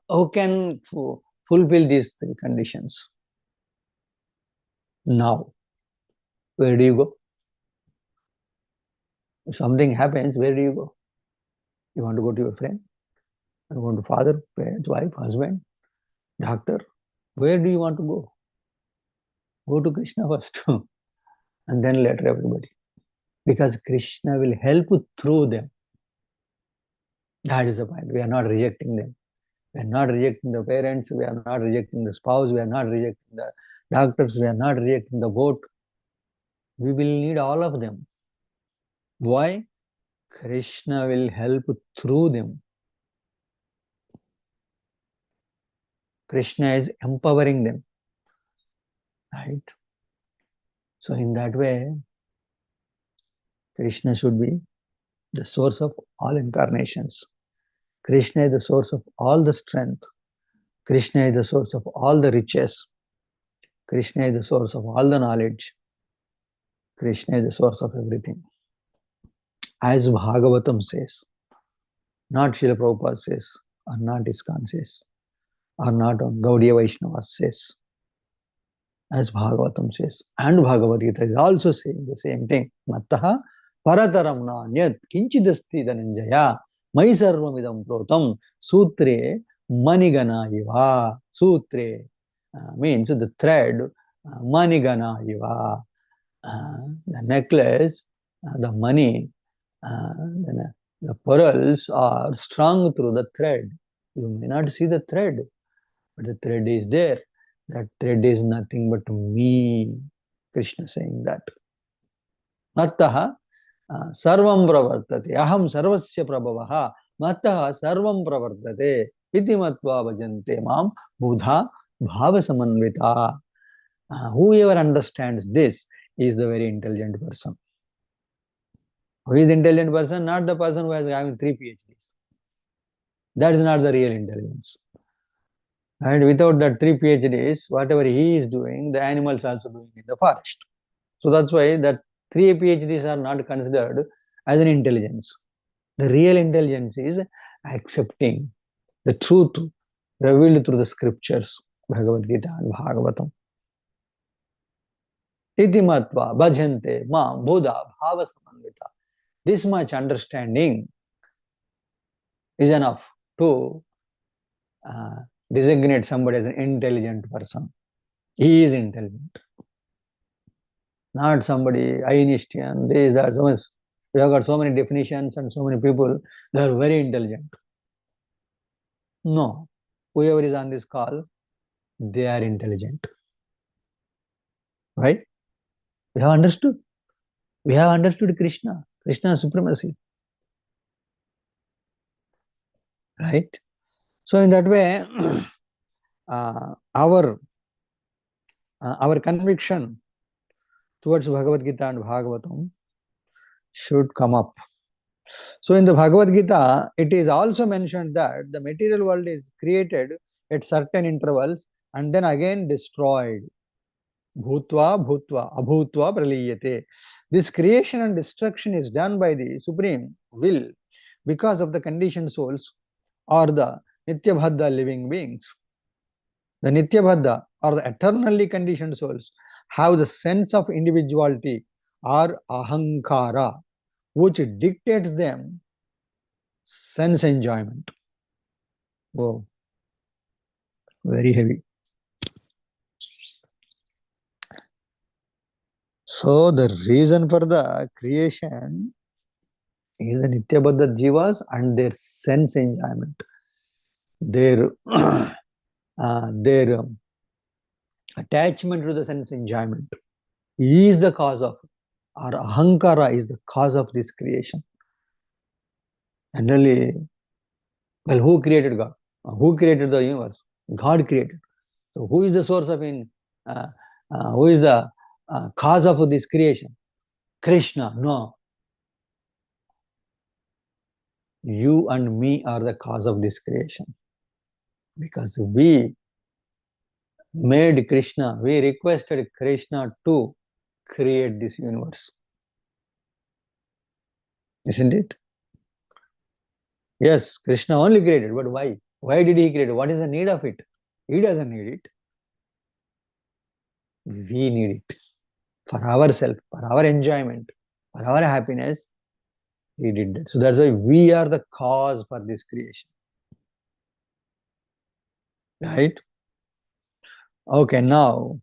[SPEAKER 1] who can fulfill these three conditions? Now, where do you go? If something happens, where do you go? You want to go to your friend? You want to father, parents, wife, husband, doctor? Where do you want to go? Go to Krishna first and then later everybody. Because Krishna will help through them. That is the point. We are not rejecting them. We are not rejecting the parents. We are not rejecting the spouse. We are not rejecting the doctors. We are not rejecting the vote. We will need all of them. Why? Krishna will help through them. Krishna is empowering them. Right? So in that way, Krishna should be the source of all incarnations. Krishna is the source of all the strength. Krishna is the source of all the riches. Krishna is the source of all the knowledge. Krishna is the source of everything. As Bhagavatam says, not Srila Prabhupada says, or not ISKCON says, or not Gaudiya Vaishnava says. As Bhagavatam says, and Bhagavad Gita is also saying the same thing. Mattaha parataram nanyat kinchidasti dhananjaya mai sarvamidam protam sutre manigana iva. Sutre means the thread, manigana iva. The necklace, the money, the pearls are strung through the thread. You may not see the thread, but the thread is there. That thread is nothing but me. Krishna saying that. Mattaha sarvam pravartate. Aham sarvasya prabhavaha. Mattaha sarvam pravartate. Iti matva bhajante mam buddha bhava samanvita. Whoever understands this is the very intelligent person. Who is intelligent person? Not the person who has having 3 PhDs. That is not the real intelligence. And without that 3 PhDs, whatever he is doing, the animals also doing in the forest. So that's why that 3 PhDs are not considered as an intelligence. The real intelligence is accepting the truth revealed through the scriptures, Bhagavad Gita and Bhagavatam. Iti matva bhajante mam buddha bhava samanvita. This much understanding is enough to designate somebody as an intelligent person. He is intelligent. Not somebody Einstein. These are so much. We have got so many definitions and so many people. They are very intelligent. No. Whoever is on this call, they are intelligent. Right? We have understood. We have understood Krishna. Krishna's supremacy. Right? So in that way, our conviction towards Bhagavad Gita and Bhagavatam should come up. So in the Bhagavad Gita, it is also mentioned that the material world is created at certain intervals and then again destroyed. Bhutva, bhutva, abhutva, praliyate. This creation and destruction is done by the Supreme Will because of the conditioned souls or the Nityabhadda living beings. The Nityabhadda or the eternally conditioned souls have the sense of individuality or ahankara, which dictates them sense enjoyment. Oh, very heavy. So the reason for the creation is the Nityabadha Jivas and their sense enjoyment. Their attachment to the sense enjoyment is the cause of, or ahankara is the cause of this creation. And really, well, who created God? Who created the universe? God created. So who is the source of who is the cause of this creation? Krishna. No. You and me are the cause of this creation. Because we made Krishna, we requested Krishna to create this universe. Isn't it? Yes, Krishna only created, but why? Why did he create? What is the need of it? He doesn't need it. We need it for ourselves, for our enjoyment, for our happiness. He did that. So that's why we are the cause for this creation. Right? Okay, now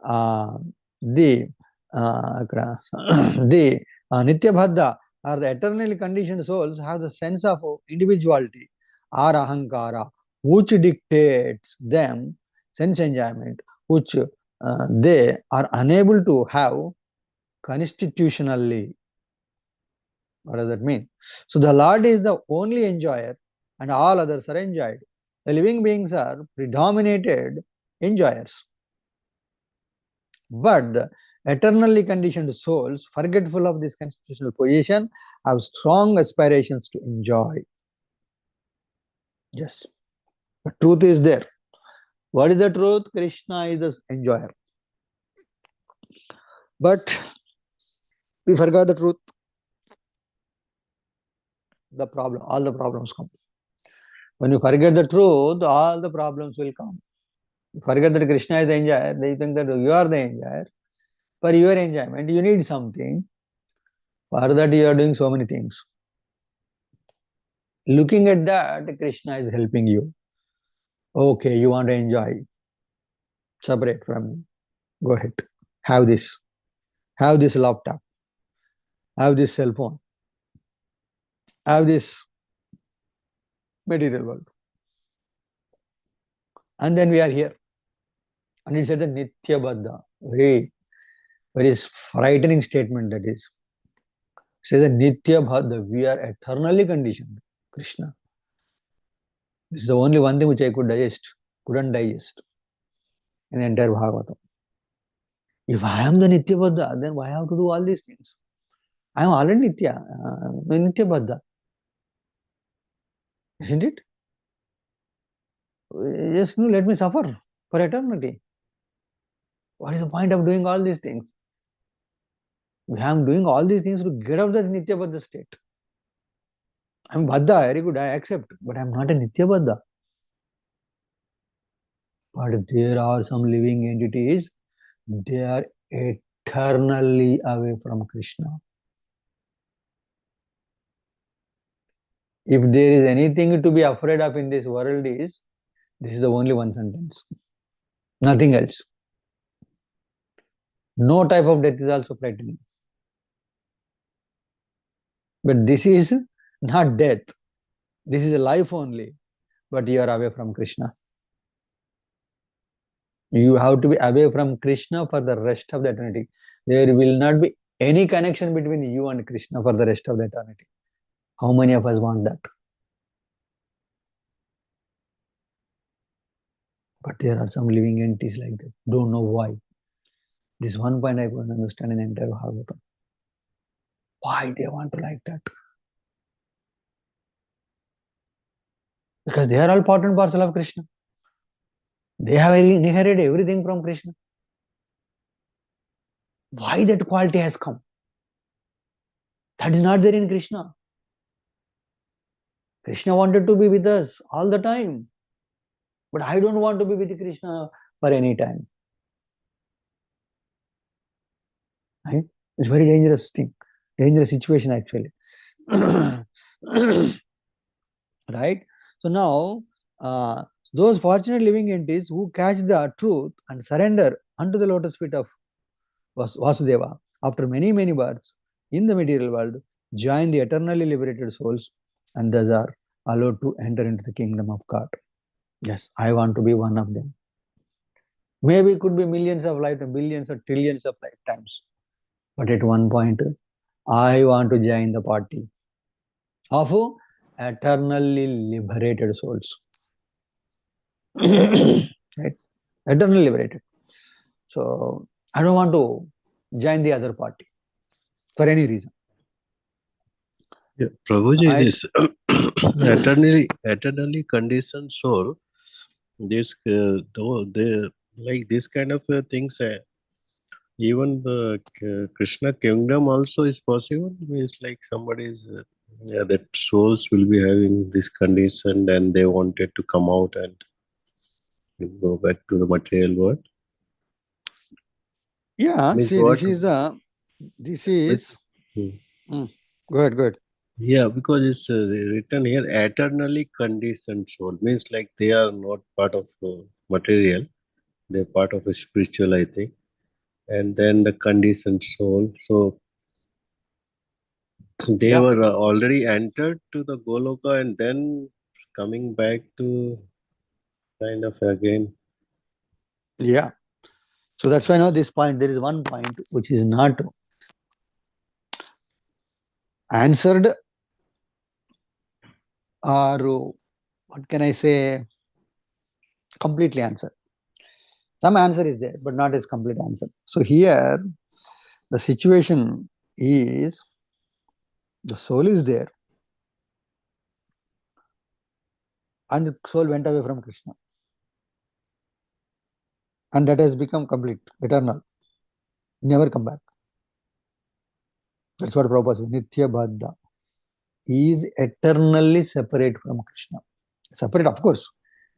[SPEAKER 1] the the Nityabhadda or the eternally conditioned souls have the sense of individuality or ahankara, which dictates them sense enjoyment, which they are unable to have constitutionally. What does that mean? So the Lord is the only enjoyer and all others are enjoyed. The living beings are predominated enjoyers. But the eternally conditioned souls, forgetful of this constitutional position, have strong aspirations to enjoy. Yes. The truth is there. What is the truth? Krishna is the enjoyer. But we forgot the truth. The problem, all the problems come. When you forget the truth, all the problems will come. You forget that Krishna is the enjoyer, they think that you are the enjoyer. For your enjoyment, you need something. For that, you are doing so many things. Looking at that, Krishna is helping you. Okay, you want to enjoy. Separate from me. Go ahead. Have this. Have this laptop. Have this cell phone. Have this material world. And then we are here. And it's at the Nitya Baddha. Very, very frightening statement that is. It says that Nitya Baddha, we are eternally conditioned. Krishna. This is the only one thing which I couldn't digest in the entire Bhagavatam. If I am the Nitya Baddha, then why I have to do all these things? I am already Nitya Baddha. Isn't it? Just let me suffer for eternity. What is the point of doing all these things? I am doing all these things to get out of the Nitya Baddha state. I am Baddha, very good, I accept, but I am not a Nitya Baddha. But there are some living entities, they are eternally away from Krishna. If there is anything to be afraid of in this world this is the only one sentence. Nothing else. No type of death is also frightening. But this is not death. This is a life only. But you are away from Krishna. You have to be away from Krishna for the rest of the eternity. There will not be any connection between you and Krishna for the rest of the eternity. How many of us want that? But there are some living entities like that. Don't know why. This one point I couldn't understand in the entire Bhagavatam. Why they want to like that? Because they are all part and parcel of Krishna. They have inherited everything from Krishna. Why that quality has come? That is not there in Krishna. Krishna wanted to be with us all the time. But I don't want to be with Krishna for any time. Right? It's a very dangerous thing. Dangerous situation actually. Right? So now, those fortunate living entities who catch the truth and surrender unto the lotus feet of Vasudeva after many, many births in the material world, join the eternally liberated souls and thus are allowed to enter into the kingdom of God. Yes, I want to be one of them. Maybe it could be millions of lifetimes, billions or trillions of lifetimes. But at one point, I want to join the party of eternally liberated souls. Right? Eternally liberated. So I don't want to join the other party for any reason.
[SPEAKER 4] Yeah, Prabhuji, this eternally conditioned soul, this though they like this kind of things. Even the Krishna kingdom also is possible. It's like somebody is Yeah, that souls will be having this condition and they wanted to come out and go back to the material world.
[SPEAKER 1] Yeah,
[SPEAKER 4] Means
[SPEAKER 1] see,
[SPEAKER 4] what?
[SPEAKER 1] this is,
[SPEAKER 4] Hmm.
[SPEAKER 1] go ahead.
[SPEAKER 4] Yeah, because it's written here eternally conditioned soul. Means like they are not part of material, they're part of a spiritual, I think. And then the conditioned soul. So they
[SPEAKER 1] Yeah,
[SPEAKER 4] were already entered to the Goloka and then coming back to kind of again.
[SPEAKER 1] yeah. So that's why now this point, there is one point which is not answered, or what can I say, completely answered. Some answer is there, but not as complete answer. So here, the situation is the soul is there, and the soul went away from Krishna, and that has become complete, eternal, never come back. That's what Prabhupada says. Nitya Bhaddha is eternally separate from Krishna. Separate, of course.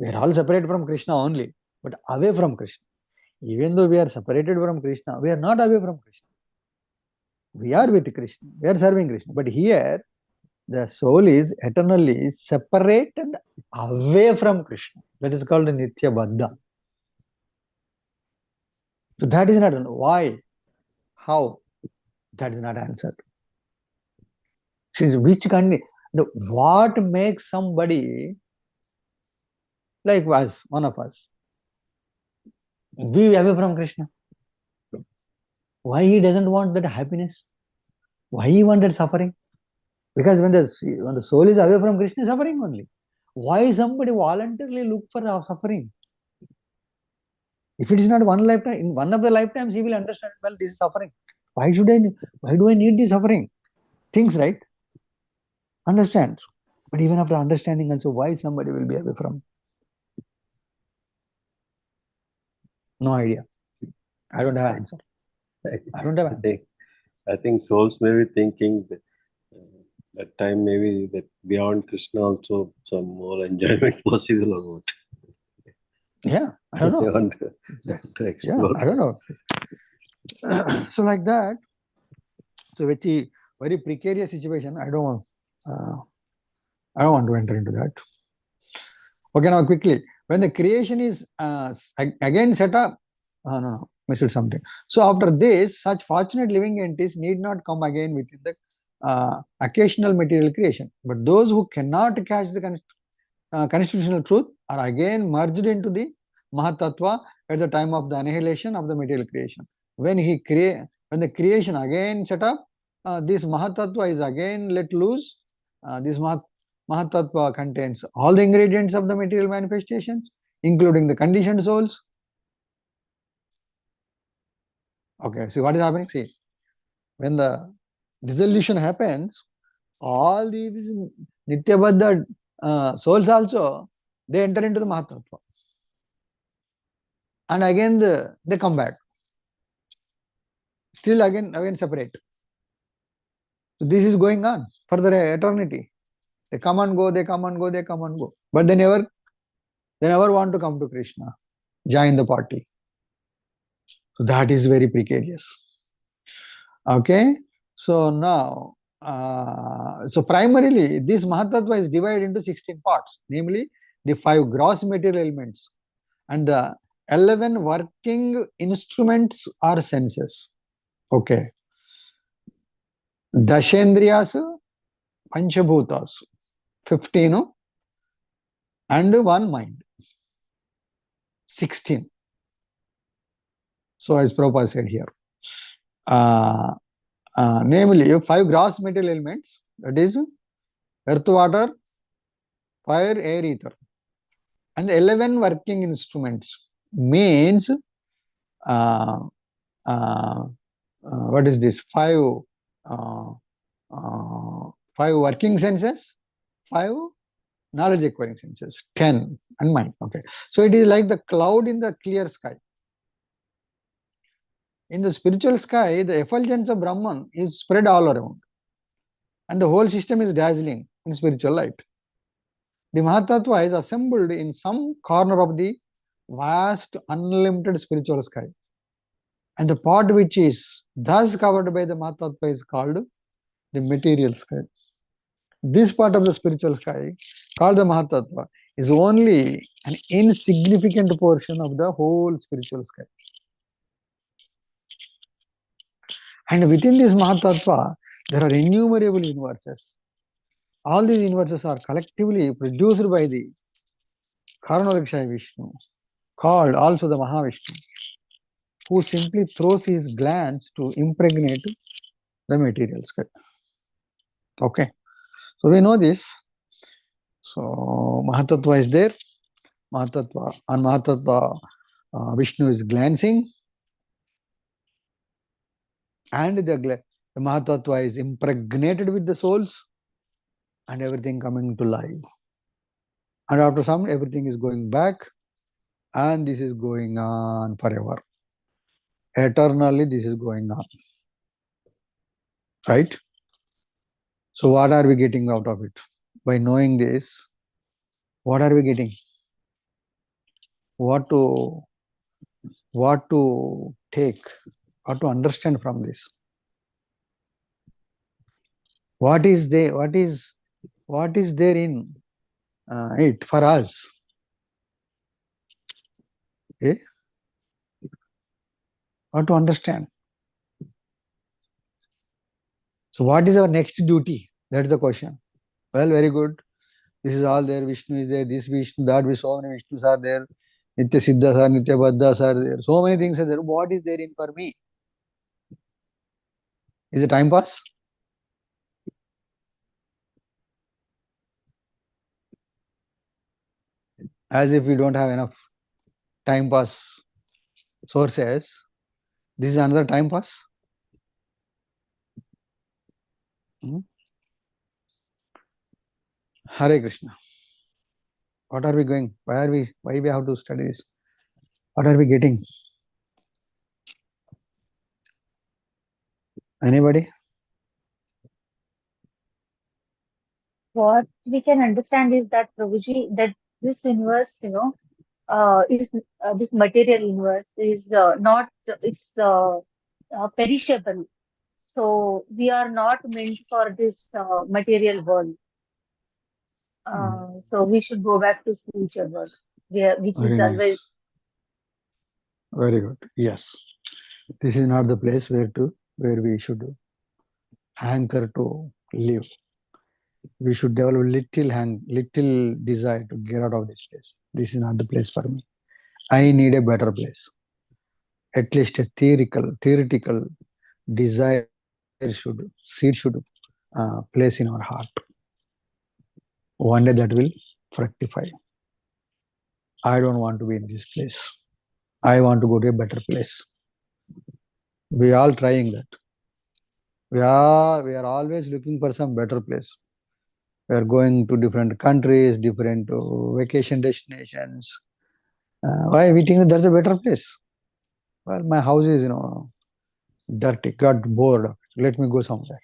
[SPEAKER 1] We are all separate from Krishna only, but away from Krishna. Even though we are separated from Krishna, we are not away from Krishna. We are with Krishna. We are serving Krishna. But here, the soul is eternally separated away from Krishna. That is called Nitya Baddha. So that is not why, how, that is not answered. See, which condition, what makes somebody like us, one of us, be away from Krishna? Why he doesn't want that happiness? Why he wanted suffering? Because when the soul is away from Krishna, suffering only. Why somebody voluntarily look for suffering? If it is not one lifetime, in one of the lifetimes, he will understand, well, this is suffering. Why do I need this suffering? Things, right? Understand. But even after understanding also, why somebody will be away from? No idea. I don't have answer. I don't have answer.
[SPEAKER 4] I think souls may be thinking that time maybe that beyond Krishna also some more enjoyment possible or what.
[SPEAKER 1] Yeah, I don't
[SPEAKER 4] They
[SPEAKER 1] know.
[SPEAKER 4] want to
[SPEAKER 1] Yeah,
[SPEAKER 4] explore.
[SPEAKER 1] I don't know. So like that, so very precarious situation. I don't want to enter into that. Okay, now quickly, when the creation is again set up, no, missed something. So after this, such fortunate living entities need not come again within the occasional material creation. But those who cannot catch the constitutional truth are again merged into the Mahatattva at the time of the annihilation of the material creation. When the creation again set up, this Mahatattva is again let loose. This Mahatattva contains all the ingredients of the material manifestations, including the conditioned souls. Okay, see what is happening? See, when the dissolution happens, all these Nityabadha souls also, they enter into the Mahatattva. And again they come back. Still again separate. So this is going on for the eternity. They come and go, they come and go, they come and go. But they never want to come to Krishna, join the party. So that is very precarious. Okay. So now, so primarily this Mahatattva is divided into 16 parts, namely the 5 gross material elements and the 11 working instruments or senses. Okay. Dashendriyas, Panchabhutas, 15, and 1 mind, 16. So as Prabhupada said here, namely 5 gross material elements, that is earth, water, fire, air, ether, and 11 working instruments means what is this? 5 working senses, 5 knowledge acquiring senses, 10 and mind. Okay, so it is like the cloud in the clear sky. In the spiritual sky, the effulgence of Brahman is spread all around. and the whole system is dazzling in spiritual light. The Mahatattva is assembled in some corner of the vast, unlimited spiritual sky. And the part which is thus covered by the Mahatattva is called the material sky. This part of the spiritual sky, called the Mahatattva, is only an insignificant portion of the whole spiritual sky. And within this Mahatattva, there are innumerable universes. All these universes are collectively produced by the Karanodakshaya Vishnu, called also the Mahavishnu, who simply throws his glance to impregnate the material sky. Okay, so we know this. So Mahatattva is there. Mahatattva, on Mahatattva, Vishnu is glancing, and the Mahatattva is impregnated with the souls, and everything coming to life. And after some, everything is going back, and this is going on forever. Eternally, this is going on. Right? So what are we getting out of it? By knowing this, what are we getting? What to take, what to understand from this? What is there in it for us? Okay? What to understand? So what is our next duty? That's the question. Well, very good. This is all there. Vishnu is there. This Vishnu, that Vishnu, so many Vishnus are there. Nitya Siddhas are, Nitya Baddhas are there. So many things are there. What is there in for me? Is it time pass? As if we don't have enough time pass sources. This is another time pass. Hare Krishna. What are we going? Why we have to study this? What are we getting? Anybody?
[SPEAKER 2] What we can understand is that Prabhuji, that this universe, is this material universe is not, it's perishable. So we are not meant for this material world. So we should go back to spiritual world, which
[SPEAKER 1] Very
[SPEAKER 2] is
[SPEAKER 1] nice.
[SPEAKER 2] always.
[SPEAKER 1] Very good. Yes. This is not the place where we should hanker to live. We should develop little desire to get out of this place. This is not the place for me. I need a better place. At least a theoretical desire should place in our heart. One day that will fructify. I don't want to be in this place. I want to go to a better place. We are all trying that. We are always looking for some better place. We are going to different countries, different vacation destinations. Why we think that's a better place? Well, my house is dirty, got bored. Let me go somewhere.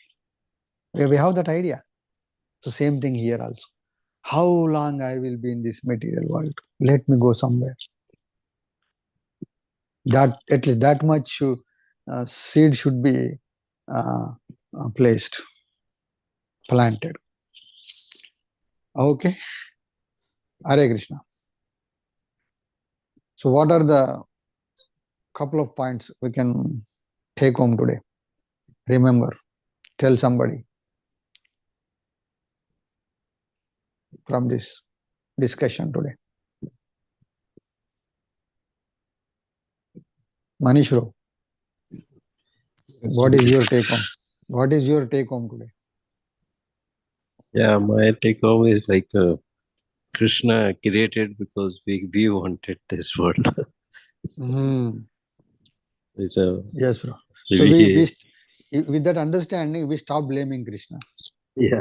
[SPEAKER 1] We have that idea. So same thing here also. How long I will be in this material world? Let me go somewhere. That at least that much seed should be planted. Okay. Hare Krishna. So what are the couple of points we can take home today? Remember, tell somebody from this discussion today. Manishro, what is your take home? What is your take home today?
[SPEAKER 4] Yeah, my take home is like Krishna created because we wanted this world. It's a,
[SPEAKER 1] Yes, bro.
[SPEAKER 4] so
[SPEAKER 1] So
[SPEAKER 4] we,
[SPEAKER 1] with that understanding, we stop blaming Krishna.
[SPEAKER 4] yeah.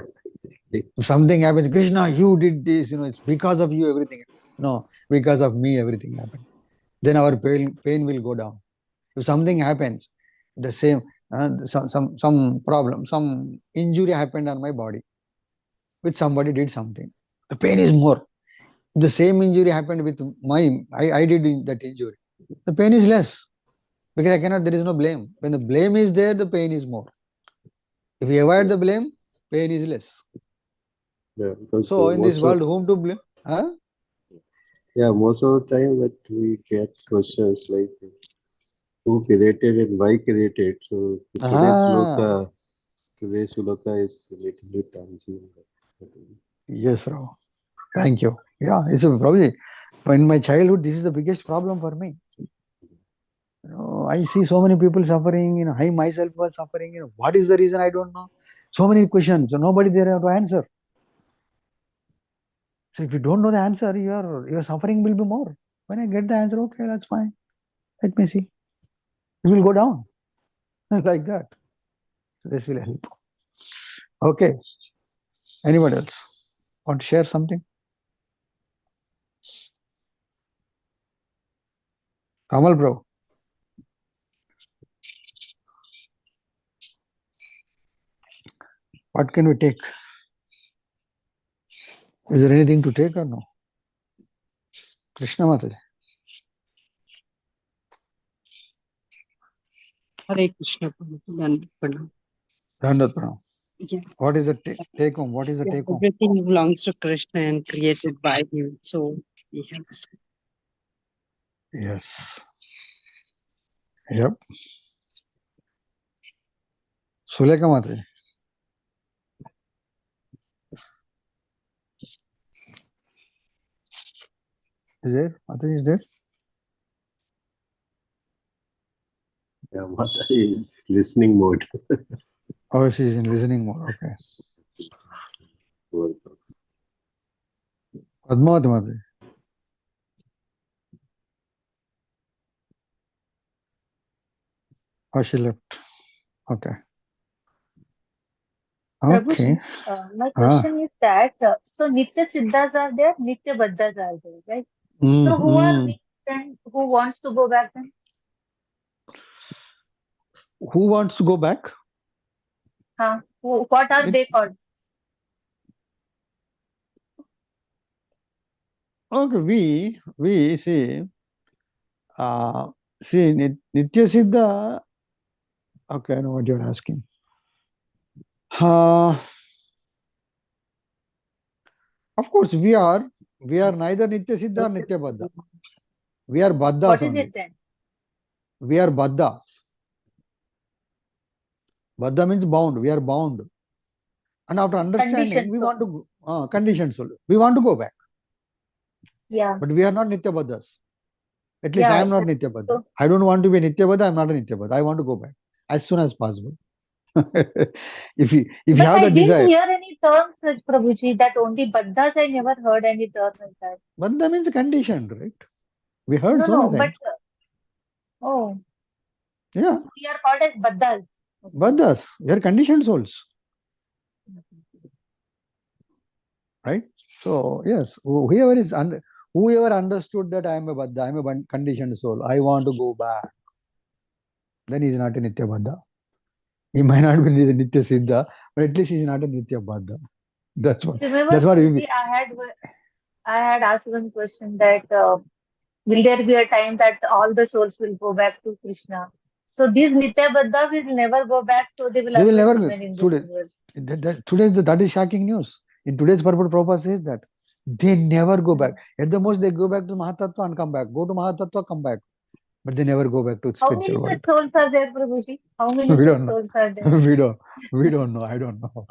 [SPEAKER 1] If something happens, Krishna, you did this, it's because of you everything. No, because of me everything happened. Then our pain will go down. If something happens, the same, and some problem, some injury happened on my body, which somebody did something. The pain is more. If the same injury happened with I did that injury. The pain is less because I cannot. There is no blame. When the blame is there, the pain is more. If we avoid the blame, pain is less.
[SPEAKER 4] Yeah, because
[SPEAKER 1] So in this world, whom to blame? Huh?
[SPEAKER 4] Yeah, most of the time that we get questions like who created and why created. So
[SPEAKER 1] Ah,
[SPEAKER 4] today's Loka is a little bit answering that.
[SPEAKER 1] yes, Rao. Thank you. Yeah, it's probably in my childhood, this is the biggest problem for me. I see so many people suffering. I myself was suffering. What is the reason? I don't know. So many questions. So nobody there to answer. So if you don't know the answer, your suffering will be more. When I get the answer, okay, that's fine. Let me see. It will go down like that. So this will help. Okay. Anyone else want to share something? Kamal bro. What can we take? Is there anything to take or no? Krishna Mataji.
[SPEAKER 3] Hare Krishna. Pranam.
[SPEAKER 1] Dhandat Pranam.
[SPEAKER 3] Yes.
[SPEAKER 1] What is the take home? What is the
[SPEAKER 3] Yeah,
[SPEAKER 1] take home?
[SPEAKER 3] everything belongs to Krishna and created by him. So yes.
[SPEAKER 1] Yes. Yep. Suleka Mataji. Is there? Mataji is there?
[SPEAKER 4] Yeah, Mata is listening mode.
[SPEAKER 1] Oh, she is in listening mode. Okay. Padmavati Mataji. Oh, she left. Okay. Okay.
[SPEAKER 2] Prabhuji, my question is that so Nitya Siddhas are there, Nitya Baddhas are there, right? So who are we then? Who wants to go back then?
[SPEAKER 1] Who wants to go back?
[SPEAKER 2] What are they called?
[SPEAKER 1] Okay, we see Nitya Siddha. Okay, I know what you're asking. Of course, we are neither Nitya Siddha nor Nitya Baddha. We are Baddhas
[SPEAKER 2] What is
[SPEAKER 1] only.
[SPEAKER 2] it then?
[SPEAKER 1] We are Baddhas. Baddha means bound. We are bound. And after understanding,
[SPEAKER 2] Conditions.
[SPEAKER 1] we want to go, conditions. We want to go back.
[SPEAKER 2] Yeah.
[SPEAKER 1] But we are not Nitya Baddhas. At least I
[SPEAKER 2] Yeah.
[SPEAKER 1] am not Nitya Baddha.
[SPEAKER 2] So,
[SPEAKER 1] I don't want to be Nitya Baddha. I am not a Nitya Baddha. I want to go back as soon as possible. if you
[SPEAKER 2] but
[SPEAKER 1] have
[SPEAKER 2] I
[SPEAKER 1] the
[SPEAKER 2] didn't
[SPEAKER 1] desire.
[SPEAKER 2] hear any terms like Prabhuji that only Baddhas. I never heard any term like that.
[SPEAKER 1] Baddha means conditioned, right? We heard so
[SPEAKER 2] No,
[SPEAKER 1] many
[SPEAKER 2] but
[SPEAKER 1] times.
[SPEAKER 2] oh,
[SPEAKER 1] Yeah.
[SPEAKER 2] so we are called as Baddhas.
[SPEAKER 1] Baddhas. We are conditioned souls. Right? So yes, whoever understood that I am a Baddha, I am a conditioned soul, I want to go back, then he is not a Nitya Baddha. He might not be the Nitya Siddha, but at least he is not a Nitya Baddha. That's what.
[SPEAKER 2] Remember,
[SPEAKER 1] That's what we
[SPEAKER 2] Prabhuji, I had asked one question that will there be a time that all the souls will go back to Krishna? So these Nitya Baddha will never go back, so they will
[SPEAKER 1] They will
[SPEAKER 2] always
[SPEAKER 1] never
[SPEAKER 2] remain in this
[SPEAKER 1] today.
[SPEAKER 2] universe.
[SPEAKER 1] Today that is shocking news. In today's purport, Prabhupada says that they never go back. At the most, they go back to Mahatattva and come back. Go to Mahatattva, come back. But they never go back to
[SPEAKER 2] How many
[SPEAKER 1] spiritual world.
[SPEAKER 2] such souls are there, Prabhuji? How many
[SPEAKER 1] We
[SPEAKER 2] such
[SPEAKER 1] don't know.
[SPEAKER 2] souls are there?
[SPEAKER 1] We don't know. I don't know.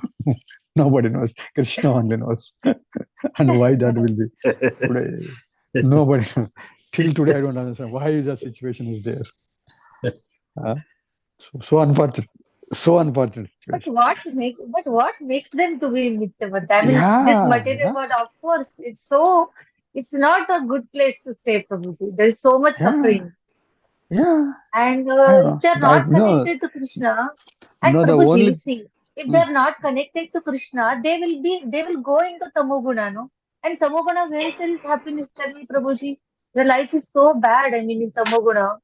[SPEAKER 1] Nobody knows. Krishna only knows. And why that will be today. Nobody. Till today, I don't understand why that situation is there. So unfortunate. So unfortunate
[SPEAKER 2] But
[SPEAKER 1] situation.
[SPEAKER 2] what makes them to be Nitya Baddha? I mean, this material world, of course, it's not a good place to stay, Prabhuji. There is so much suffering.
[SPEAKER 1] Yeah.
[SPEAKER 2] And
[SPEAKER 1] I don't
[SPEAKER 2] if
[SPEAKER 1] know.
[SPEAKER 2] they're not connected to Krishna, and
[SPEAKER 1] The
[SPEAKER 2] Prabhuji,
[SPEAKER 1] only.
[SPEAKER 2] see, if they're not connected to Krishna, they will go into Tamoguna, no? And Tamoguna, where there is happiness, tell me, Prabhuji. The life is so bad, I mean, in Tamoguna.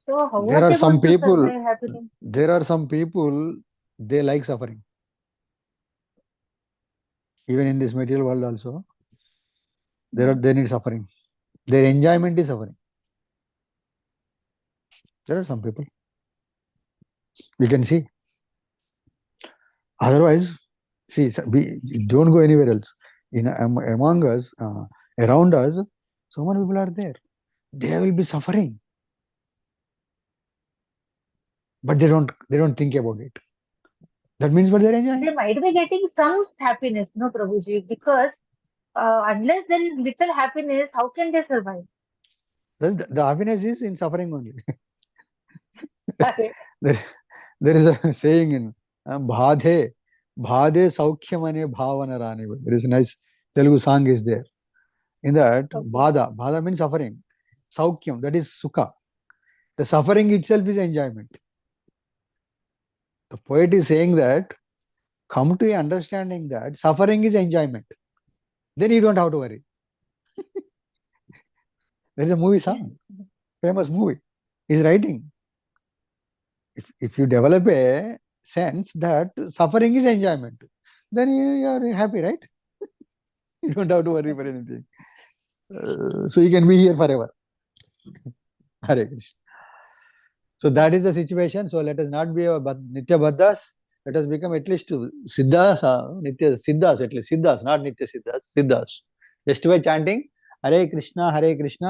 [SPEAKER 2] So how
[SPEAKER 1] There
[SPEAKER 2] are
[SPEAKER 1] are
[SPEAKER 2] they
[SPEAKER 1] some
[SPEAKER 2] going to
[SPEAKER 1] people,
[SPEAKER 2] survive happily?
[SPEAKER 1] there are some people, they like suffering. Even in this material world also, they need suffering. Their enjoyment is suffering. There are some people. We can see. Otherwise, see, we don't go anywhere else. Among us, around us, so many people are there. They will be suffering, but they don't think about it. That means what they're enjoying.
[SPEAKER 2] They might be getting some happiness, no, Prabhuji, because unless there is little happiness, how can they survive?
[SPEAKER 1] Well, the happiness is in suffering only.
[SPEAKER 2] Okay.
[SPEAKER 1] there is a saying in Bhadhe Saukhyamane Bhavana Rani. There is a nice Telugu song is there. In that,
[SPEAKER 2] Okay.
[SPEAKER 1] Bhada means suffering. Saukhyam, that is Sukha. The suffering itself is enjoyment. The poet is saying that come to a understanding that suffering is enjoyment. Then you don't have to worry. There is a movie song, famous movie. He's writing. If you develop a sense that suffering is enjoyment, then you are happy, right? You don't have to worry for anything. So you can be here forever. Hare Krishna. So that is the situation. So let us not be a Nitya Baddhas. Let us become at least Siddhas, Nitya Siddhas, at least Siddhas, not Nitya Siddhas, Siddhas. Just by chanting Hare Krishna,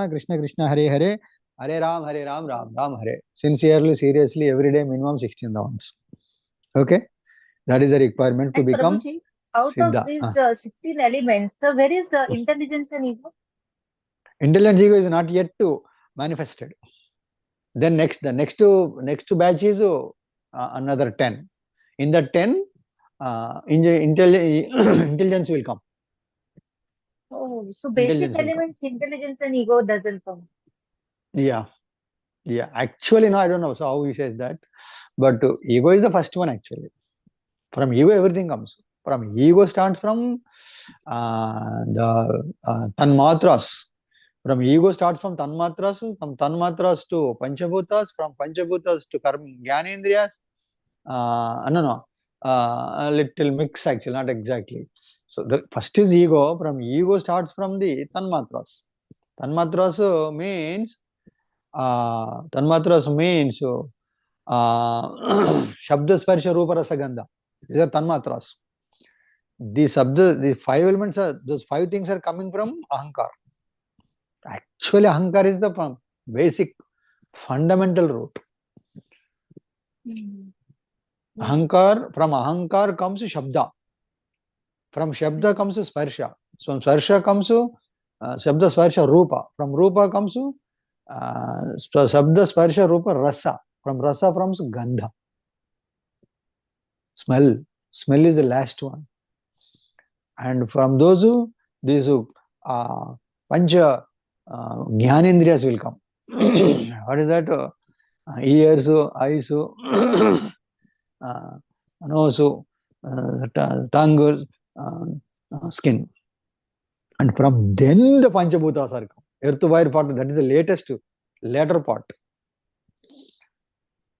[SPEAKER 1] Krishna Krishna, Hare Hare, Hare Ram, Ram Ram, Hare. Sincerely, seriously, every day, minimum 16 rounds. Okay? That is the requirement to
[SPEAKER 2] And
[SPEAKER 1] become
[SPEAKER 2] Prabhuji, out of
[SPEAKER 1] Siddha.
[SPEAKER 2] these 16 elements, so where is intelligence and ego?
[SPEAKER 1] Intelligence ego is not yet to manifested. Then the next batch is another 10. In the 10, intelligence will come.
[SPEAKER 2] Oh, so basic
[SPEAKER 1] Intelligence will come.
[SPEAKER 2] elements, intelligence and ego doesn't come.
[SPEAKER 1] Yeah. Actually, no, I don't know. So how he says that, but ego is the first one actually. From ego, everything comes. From ego starts from the tanmatras. From ego starts from tanmatras to panchabhutas, from panchabhutas to jnanendriyas. No, a little mix actually, not exactly. So the first is ego. From ego starts from the tanmatras. Tanmatras means Shabda Sparsha Rupa Rasa Gandha. These are tanmatras. The five elements are, those five things are coming from Ahankar. Actually, Ahankar is the basic fundamental root.
[SPEAKER 2] Mm.
[SPEAKER 1] Ahankar, from Ahankar comes Shabda. From Shabda comes Sparsha. So from Sparsha comes Shabda Sparsha Rupa. From Rupa comes Shabda Sparsha Rupa Rasa. From Rasa comes Gandha. Smell. Smell is the last one. And from those, these Pancha Jnanendriyas will come. What is that? Ears, eyes, nose, tongue, skin. And from then the Panchabhutas are come. Earth, fire, part, that is the latest, later part.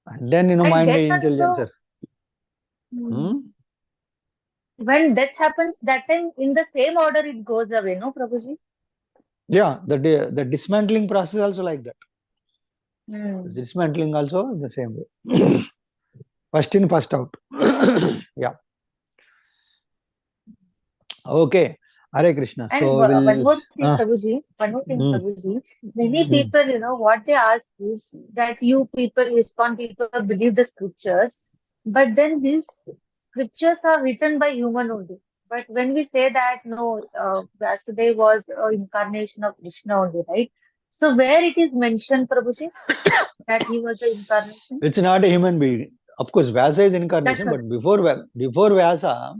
[SPEAKER 1] And then,
[SPEAKER 2] And
[SPEAKER 1] mind,
[SPEAKER 2] death
[SPEAKER 1] intelligence.
[SPEAKER 2] also, when death happens, that time in the same order it goes away, no, Prabhuji?
[SPEAKER 1] Yeah, the dismantling process also like that.
[SPEAKER 2] Mm.
[SPEAKER 1] Dismantling also the same way. First in, first out. Yeah. Okay. Hare Krishna.
[SPEAKER 2] And
[SPEAKER 1] So
[SPEAKER 2] one
[SPEAKER 1] we'll.
[SPEAKER 2] more thing, Prabhuji, many people, what they ask is that you people, ISKCON people, believe the scriptures, but then these scriptures are written by human only. But when we say that, no, Vasudeva was an incarnation of Krishna only, right? So where it is mentioned, Prabhuji, that he was the incarnation?
[SPEAKER 1] It's not a human being. Of course, Vyasa is
[SPEAKER 2] That's
[SPEAKER 1] incarnation,
[SPEAKER 2] what.
[SPEAKER 1] but before Vyasa,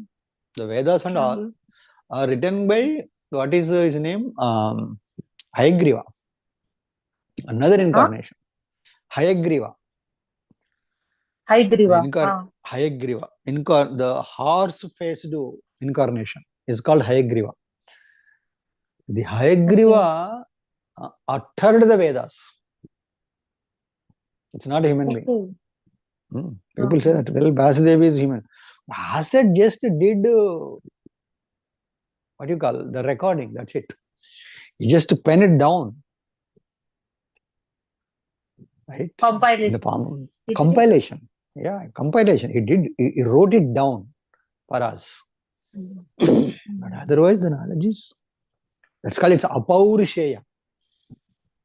[SPEAKER 1] the Vedas and all are written by, what is his name? Hayagriva. Another
[SPEAKER 2] Huh?
[SPEAKER 1] incarnation. Hayagriva.
[SPEAKER 2] Haidriva.
[SPEAKER 1] Hayagriva. The horse-faced incarnation is called Hayagriva. The
[SPEAKER 2] Okay.
[SPEAKER 1] Hayagriva uttered the Vedas. It's not a human being.
[SPEAKER 2] Okay.
[SPEAKER 1] People say that, well, Vasudev is human. Vyasa just did what you call the recording. That's it. He just pen it down, right? In the
[SPEAKER 2] Compilation.
[SPEAKER 1] form
[SPEAKER 2] He did it.
[SPEAKER 1] compilation. Yeah, compilation. He did. He wrote it down for us. But otherwise, the knowledge is, that's called, it's apaurisheya.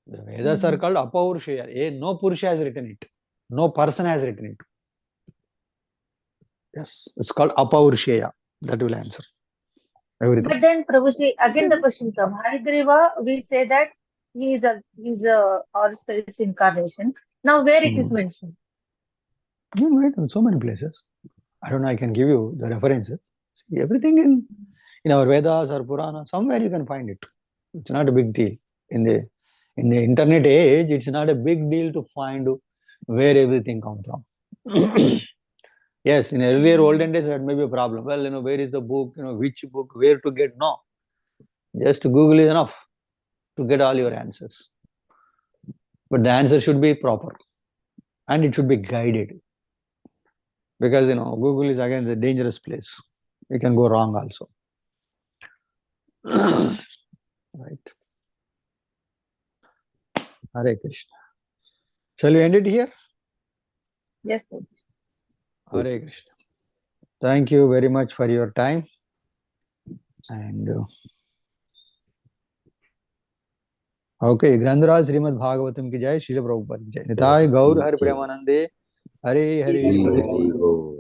[SPEAKER 1] The Vedas are called apaurisheya. No Purusha has written it. No person has written it. Yes, it's called apaurisheya. That will answer everything.
[SPEAKER 2] But then, Prabhuji, again the question comes. Harigreva, we say that he's a or space incarnation. Now, where it is mentioned?
[SPEAKER 1] Wait, in so many places. I don't know. I can give you the references. See, everything in our Vedas or Purana, somewhere you can find it. It's not a big deal. In the internet age, it's not a big deal to find where everything comes from. Yes, in earlier olden days, that may be a problem. Well, where is the book? Which book? Where to get? No, just Google is enough to get all your answers. But the answer should be proper, and it should be guided. Because Google is again the dangerous place. You can go wrong also. Right. Hare Krishna. Shall we end it here?
[SPEAKER 2] Yes, Prabhuji.
[SPEAKER 1] Hare Krishna. Thank you very much for your time. And okay, Grandaraj Srimad Bhagavatam ki jai, Srila Prabhupada ki jai. Nitai Gaur Har Premanande, Hare Hare.
[SPEAKER 4] Hare Hare.